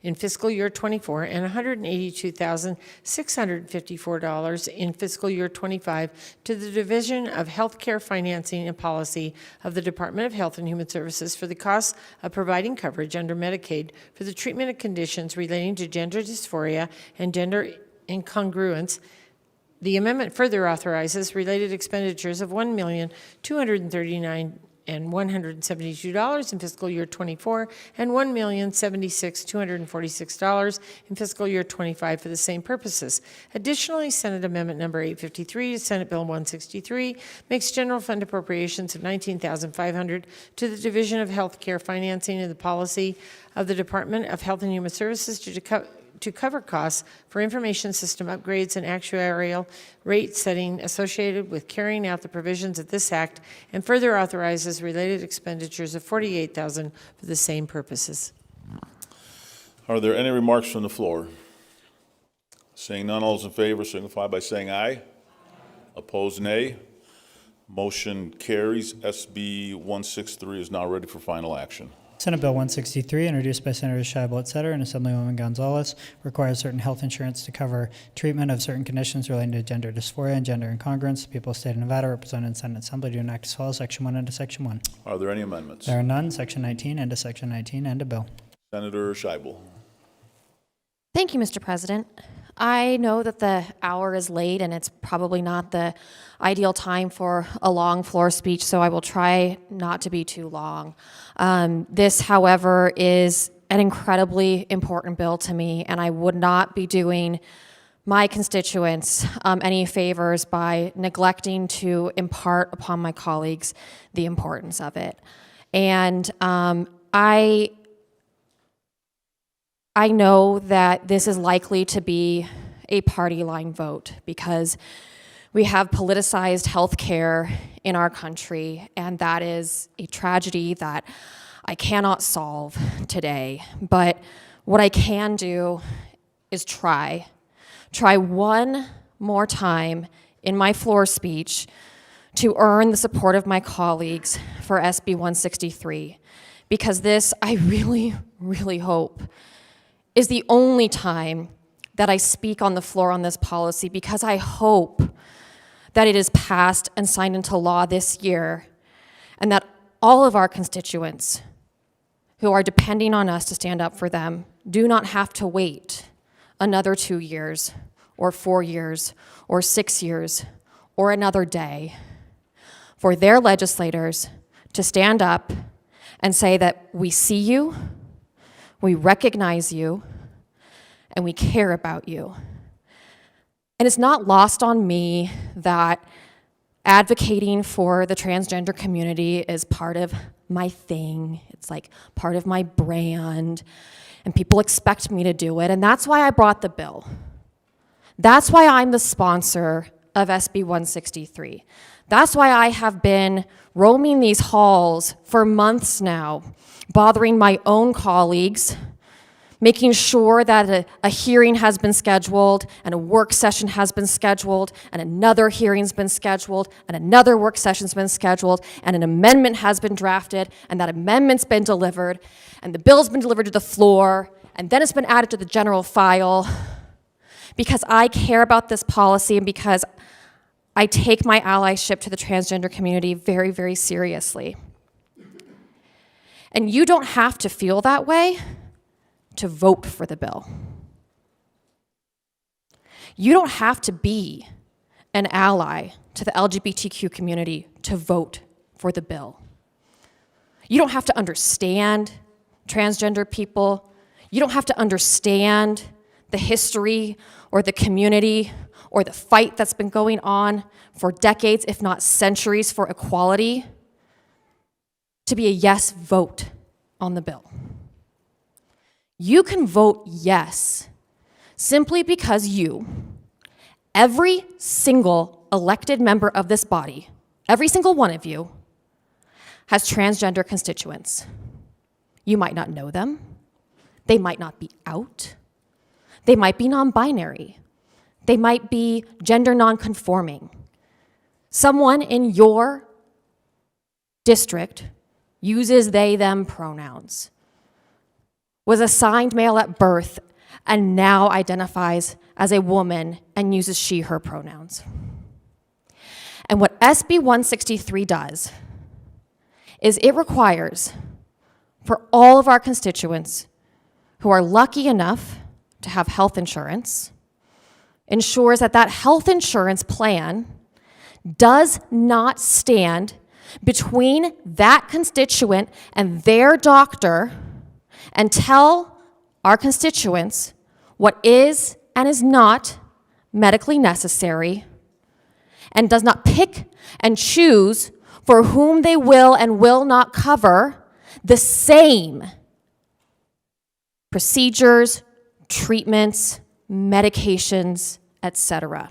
in fiscal year 24 and $182,654 in fiscal year 25 to the Division of Healthcare Financing and Policy of the Department of Health and Human Services for the costs of providing coverage under Medicaid for the treatment of conditions relating to gender dysphoria and gender incongruence. The amendment further authorizes related expenditures of $1,239,172 in fiscal year 24 and $1,076,246 in fiscal year 25 for the same purposes. Additionally, Senate Amendment Number 853 to Senate Bill 163 makes general fund appropriations of $19,500 to the Division of Healthcare Financing and the Policy of the Department of Health and Human Services to cover costs for information system upgrades and actuarial rate setting associated with carrying out the provisions of this act, and further authorizes related expenditures of $48,000 for the same purposes. Are there any remarks from the floor? Seeing none, all those in favor signify by saying aye. Opposed, nay. Motion carries. SB 163 is now ready for final action. Senate Bill 163, introduced by Senator Scheibel, et cetera, and Assemblywoman Gonzalez, requires certain health insurance to cover treatment of certain conditions relating to gender dysphoria and gender incongruence. The people of the state of Nevada, represented in Senate and Assembly, do enact as follows. Section 1 into Section 1. Are there any amendments? There are none. Section 19 into Section 19 and a bill. Senator Scheibel. Thank you, Mr. President. I know that the hour is late and it's probably not the ideal time for a long floor speech, so I will try not to be too long. This, however, is an incredibly important bill to me, and I would not be doing my constituents any favors by neglecting to impart upon my colleagues the importance of it. And I know that this is likely to be a party line vote because we have politicized healthcare in our country, and that is a tragedy that I cannot solve today. But what I can do is try one more time in my floor speech to earn the support of my colleagues for SB 163, because this, I really, really hope, is the only time that I speak on the floor on this policy because I hope that it is passed and signed into law this year, and that all of our constituents who are depending on us to stand up for them do not have to wait another 2 years or 4 years or 6 years or another day for their legislators to stand up and say that we see you, we recognize you, and we care about you. And it's not lost on me that advocating for the transgender community is part of my thing. It's like part of my brand, and people expect me to do it, and that's why I brought the bill. That's why I'm the sponsor of SB 163. That's why I have been roaming these halls for months now, bothering my own colleagues, making sure that a hearing has been scheduled, and a work session has been scheduled, and another hearing's been scheduled, and another work session's been scheduled, and an amendment has been drafted, and that amendment's been delivered, and the bill's been delivered to the floor, and then it's been added to the general file, because I care about this policy and because I take my allyship to the transgender community very, very seriously. And you don't have to feel that way to vote for the bill. You don't have to be an ally to the LGBTQ community to vote for the bill. You don't have to understand transgender people. You don't have to understand the history or the community or the fight that's been going on for decades, if not centuries, for equality to be a yes vote on the bill. You can vote yes simply because you, every single elected member of this body, every single one of you, has transgender constituents. You might not know them. They might not be out. They might be non-binary. They might be gender non-conforming. Someone in your district uses they, them pronouns, was assigned male at birth, and now identifies as a woman and uses she, her pronouns. And what SB 163 does is it requires for all of our constituents who are lucky enough to have health insurance, ensures that that health insurance plan does not stand between that constituent and their doctor and tell our constituents what is and is not medically necessary, and does not pick and choose for whom they will and will not cover the same procedures, treatments, medications, etc.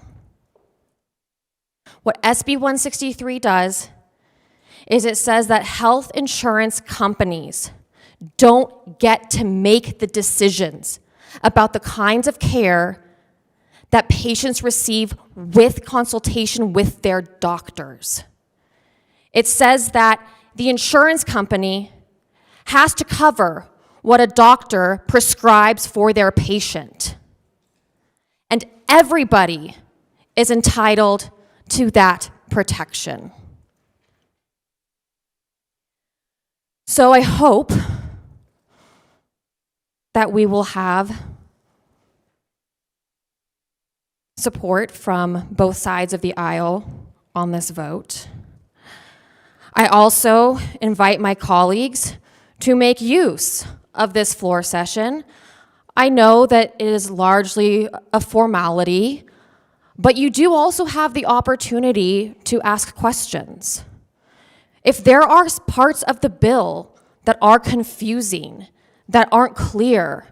What SB 163 does is it says that health insurance companies don't get to make the decisions about the kinds of care that patients receive with consultation with their doctors. It says that the insurance company has to cover what a doctor prescribes for their patient. And everybody is entitled to that protection. So I hope that we will have support from both sides of the aisle on this vote. I also invite my colleagues to make use of this floor session. I know that it is largely a formality, but you do also have the opportunity to ask questions. If there are parts of the bill that are confusing, that aren't clear,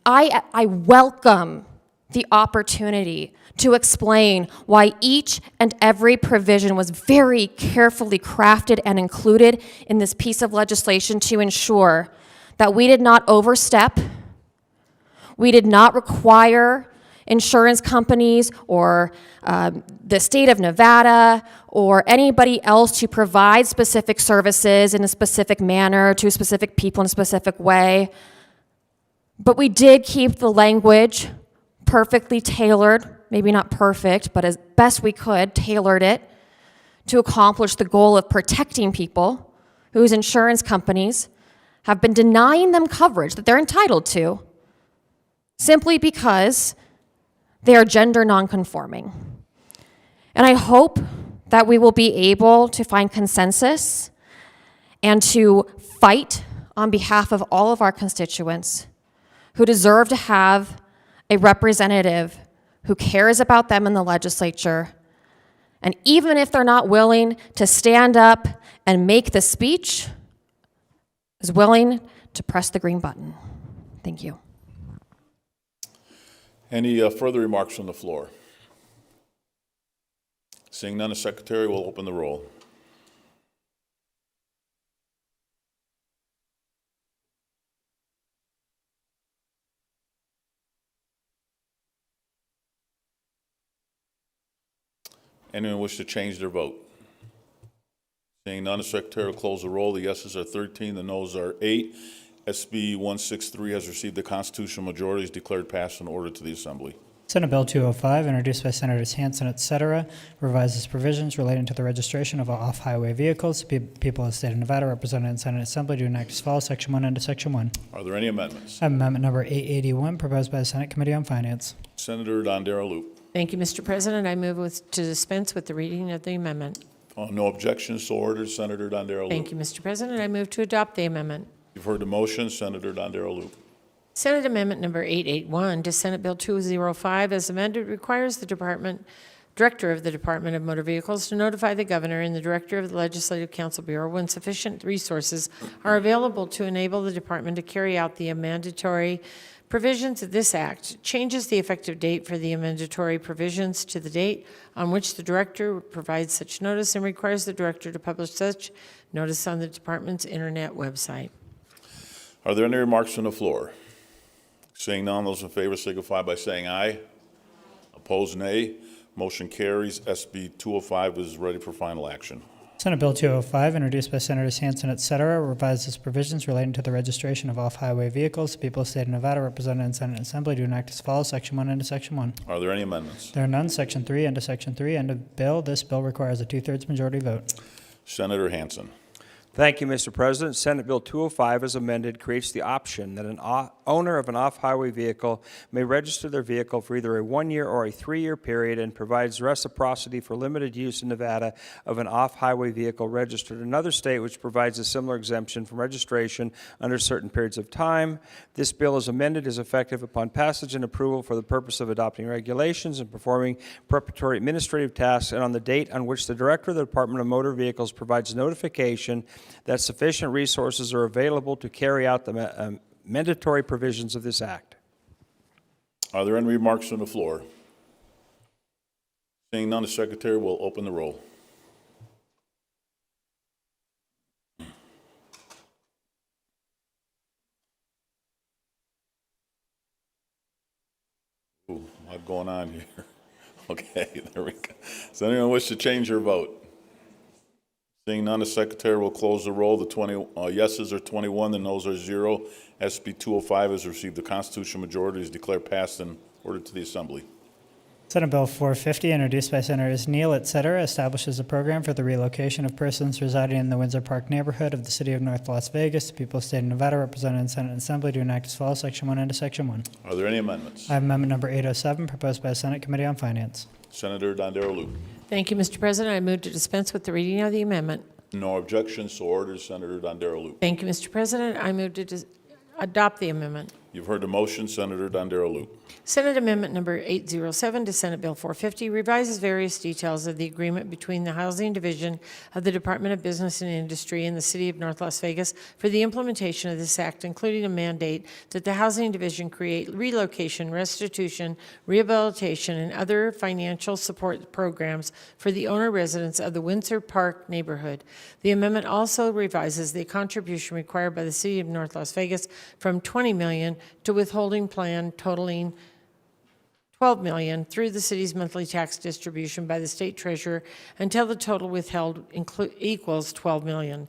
I welcome the opportunity to explain why each and every provision was very carefully crafted and included in this piece of legislation to ensure that we did not overstep, we did not require insurance companies or the state of Nevada or anybody else to provide specific services in a specific manner to specific people in a specific way. But we did keep the language perfectly tailored, maybe not perfect, but as best we could, tailored it to accomplish the goal of protecting people whose insurance companies have been denying them coverage that they're entitled to simply because they are gender nonconforming. And I hope that we will be able to find consensus and to fight on behalf of all of our constituents who deserve to have a representative who cares about them in the legislature. And even if they're not willing to stand up and make the speech, is willing to press the green button. Thank you. Any further remarks from the floor? Seeing none, the secretary will open the roll. Anyone wish to change their vote? Seeing none, the secretary will close the roll. The yeses are 13, the noes are 8. SB 163 has received the constitutional majority, is declared passed and ordered to the Assembly. Senate Bill 205, introduced by Senators Hansen, et cetera, revises provisions relating to the registration of off-highway vehicles. People of the state of Nevada, represented in Senate Assembly, do enact as follows, Section 1 into Section 1. Are there any amendments? Amendment number 881, proposed by the Senate Committee on Finance. Senator Dondera Loop. Thank you, Mr. President. I move to dispense with the reading of the amendment. No objections, so ordered. Senator Dondera Loop. Thank you, Mr. President. I move to adopt the amendment. You've heard the motion. Senator Dondera Loop. Senate Amendment Number 881 to Senate Bill 205 as amended requires the Director of the Department of Motor Vehicles to notify the Governor and the Director of the Legislative Council Bureau when sufficient resources are available to enable the Department to carry out the mandatory provisions of this Act, changes the effective date for the mandatory provisions to the date on which the Director provides such notice, and requires the Director to publish such notice on the Department's Internet website. Are there any remarks from the floor? Seeing none, those in favor signify by saying aye. Opposed, nay. Motion carries. SB 205 is ready for final action. Senate Bill 205, introduced by Senators Hansen, et cetera, revises provisions relating to the registration of off-highway vehicles. The people of the state of Nevada, represented in Senate Assembly, do enact as follows, Section 1 into Section 1. Are there any amendments? There are none. Section 3 into Section 3. End of bill. This bill requires a two-thirds majority vote. Senator Hansen. Thank you, Mr. President. Senate Bill 205, as amended, creates the option that an owner of an off-highway vehicle may register their vehicle for either a 1-year or a 3-year period, and provides reciprocity for limited use in Nevada of an off-highway vehicle registered in another state, which provides a similar exemption from registration under certain periods of time. This bill, as amended, is effective upon passage and approval for the purpose of adopting regulations and performing preparatory administrative tasks, and on the date on which the Director of the Department of Motor Vehicles provides notification that sufficient resources are available to carry out the mandatory provisions of this Act. Are there any remarks from the floor? Seeing none, the Secretary will open the roll. Ooh, a lot going on here. Okay, there we go. Does anyone wish to change your vote? Seeing none, the Secretary will close the roll. The yeses are 21, the noes are 0. SB 205 has received the constitutional majority, is declared passed and ordered to the Assembly. Senate Bill 450, introduced by Senators Neal, et cetera, establishes a program for the relocation of persons residing in the Windsor Park neighborhood of the city of North Las Vegas. The people of the state of Nevada, represented in Senate and Assembly, do enact as follows, Section 1 into Section 1. Are there any amendments? I have amendment number 807, proposed by the Senate Committee on Finance. Senator Dondera Loop. Thank you, Mr. President. I move to dispense with the reading of the amendment. No objections, so ordered. Senator Dondera Loop. Thank you, Mr. President. I move to adopt the amendment. You've heard the motion. Senator Dondera Loop. Senate Amendment Number 807 to Senate Bill 450 revises various details of the agreement between the Housing Division of the Department of Business and Industry and the City of North Las Vegas for the implementation of this act, including a mandate that the Housing Division create relocation, restitution, rehabilitation, and other financial support programs for the owner residents of the Windsor Park neighborhood. The amendment also revises the contribution required by the City of North Las Vegas from $20 million to withholding plan totaling $12 million through the city's monthly tax distribution by the state treasurer until the total withheld equals $12 million.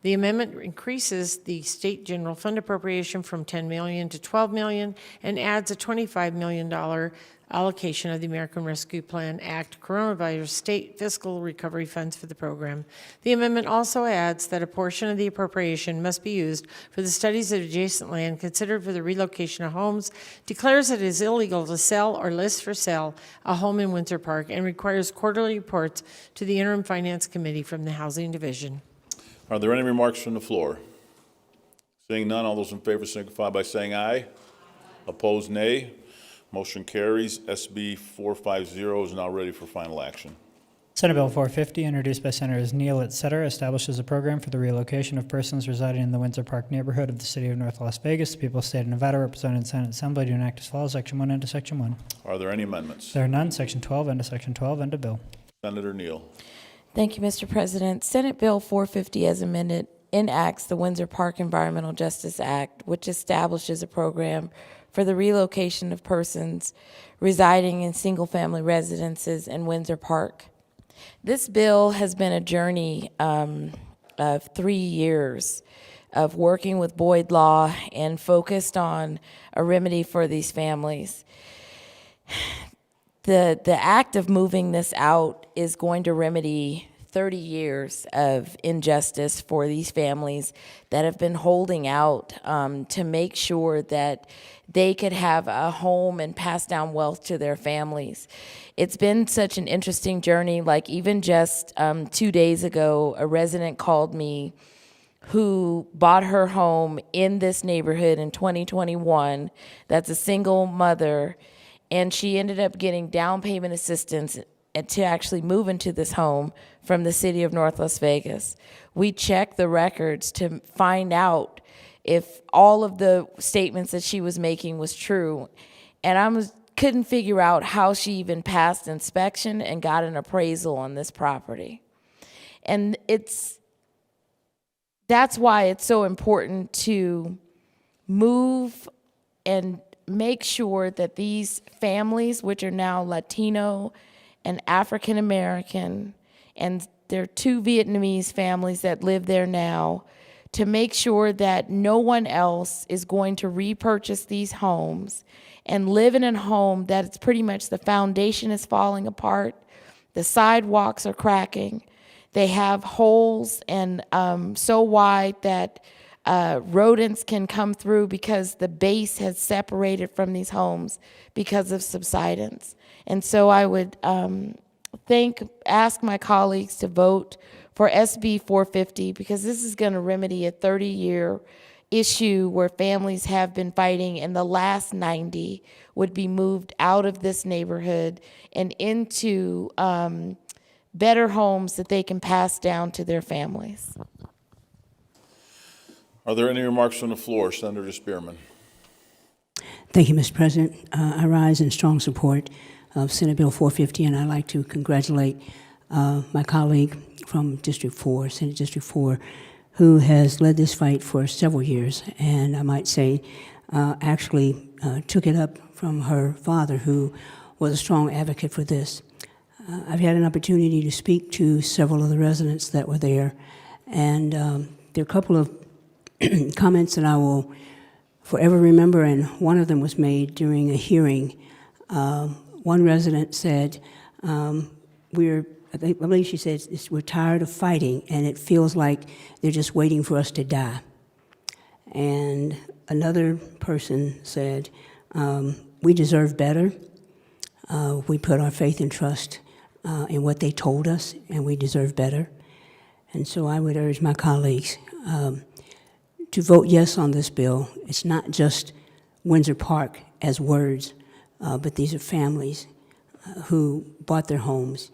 The amendment increases the state general fund appropriation from $10 million to $12 million and adds a $25 million allocation of the American Rescue Plan Act coronavirus state fiscal recovery funds for the program. The amendment also adds that a portion of the appropriation must be used for the studies of adjacent land considered for the relocation of homes, declares it is illegal to sell or list for sale a home in Windsor Park, and requires quarterly reports to the Interim Finance Committee from the Housing Division. Are there any remarks from the floor? Seeing none, all those in favor signify by saying aye. Opposed, nay. Motion carries. SB 450 is now ready for final action. Senate Bill 450, introduced by Senators Neal, et cetera, establishes a program for the relocation of persons residing in the Windsor Park neighborhood of the city of North Las Vegas. The people of the state of Nevada, represented in the Senate Assembly, do enact as follows. Section 1 into Section 1. Are there any amendments? There are none. Section 12 into Section 12 into bill. Senator Neal. Thank you, Mr. President. Senate Bill 450 as amended enacts the Windsor Park Environmental Justice Act, which establishes a program for the relocation of persons residing in single-family residences in Windsor Park. This bill has been a journey of 3 years of working with Boyd Law and focused on a remedy for these families. The act of moving this out is going to remedy 30 years of injustice for these families that have been holding out to make sure that they could have a home and pass down wealth to their families. It's been such an interesting journey. Like even just 2 days ago, a resident called me who bought her home in this neighborhood in 2021. That's a single mother, and she ended up getting down payment assistance to actually move into this home from the city of North Las Vegas. We checked the records to find out if all of the statements that she was making was true. And couldn't figure out how she even passed inspection and got an appraisal on this property. And that's why it's so important to move and make sure that these families, which are now Latino and African American, and there are 2 Vietnamese families that live there now, to make sure that no one else is going to repurchase these homes and live in a home that it's pretty much the foundation is falling apart, the sidewalks are cracking, they have holes and so wide that rodents can come through because the base has separated from these homes because of subsidence. And so I would ask my colleagues to vote for SB 450 because this is going to remedy a 30-year issue where families have been fighting, and the last 90 would be moved out of this neighborhood and into better homes that they can pass down to their families. Are there any remarks from the floor? Senator Spearman. Thank you, Mr. President. I rise in strong support of Senate Bill 450, and I'd like to congratulate my colleague from District 4, Senate District 4, who has led this fight for several years, and I might say actually took it up from her father, who was a strong advocate for this. I've had an opportunity to speak to several of the residents that were there, and there are a couple of comments that I will forever remember, and one of them was made during a hearing. One resident said, I believe she said, we're tired of fighting, and it feels like they're just waiting for us to die. And another person said, we deserve better. We put our faith and trust in what they told us, and we deserve better. And so I would urge my colleagues to vote yes on this bill. It's not just Windsor Park as words, but these are families who bought their homes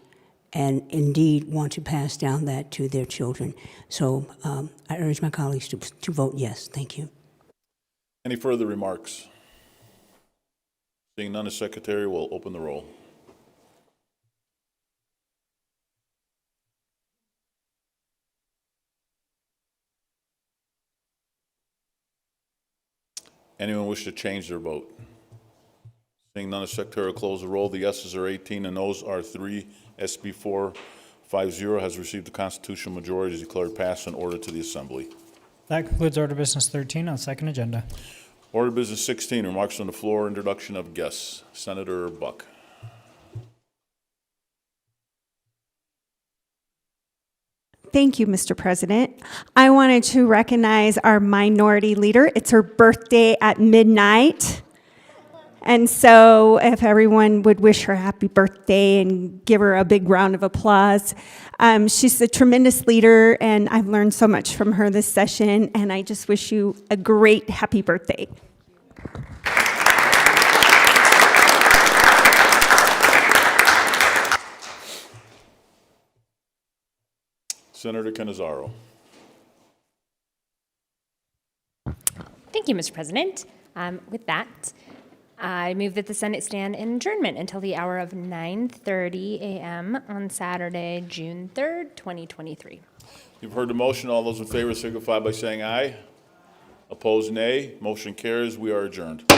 and indeed want to pass down that to their children. So I urge my colleagues to vote yes. Thank you. Any further remarks? Seeing none, the Secretary will open the roll. Anyone wish to change their vote? Seeing none, the Secretary will close the roll. The yeses are 18 and noes are 3. SB 450 5-0, has received the constitutional majority, is declared passed and ordered to the Assembly. That concludes Order Business 13 on second agenda. Order Business 16, remarks on the floor, introduction of guests. Senator Buck. Thank you, Mr. President. I wanted to recognize our minority leader. It's her birthday at midnight. And so if everyone would wish her happy birthday and give her a big round of applause. She's a tremendous leader, and I've learned so much from her this session, and I just wish you a great happy birthday. Senator Cannizzaro. Thank you, Mr. President. With that, I move that the Senate stand in adjournment until the hour of 9:30 a.m. on Saturday, June 3rd, 2023. You've heard the motion. All those in favor signify by saying aye. Opposed, nay. Motion carries. We are adjourned.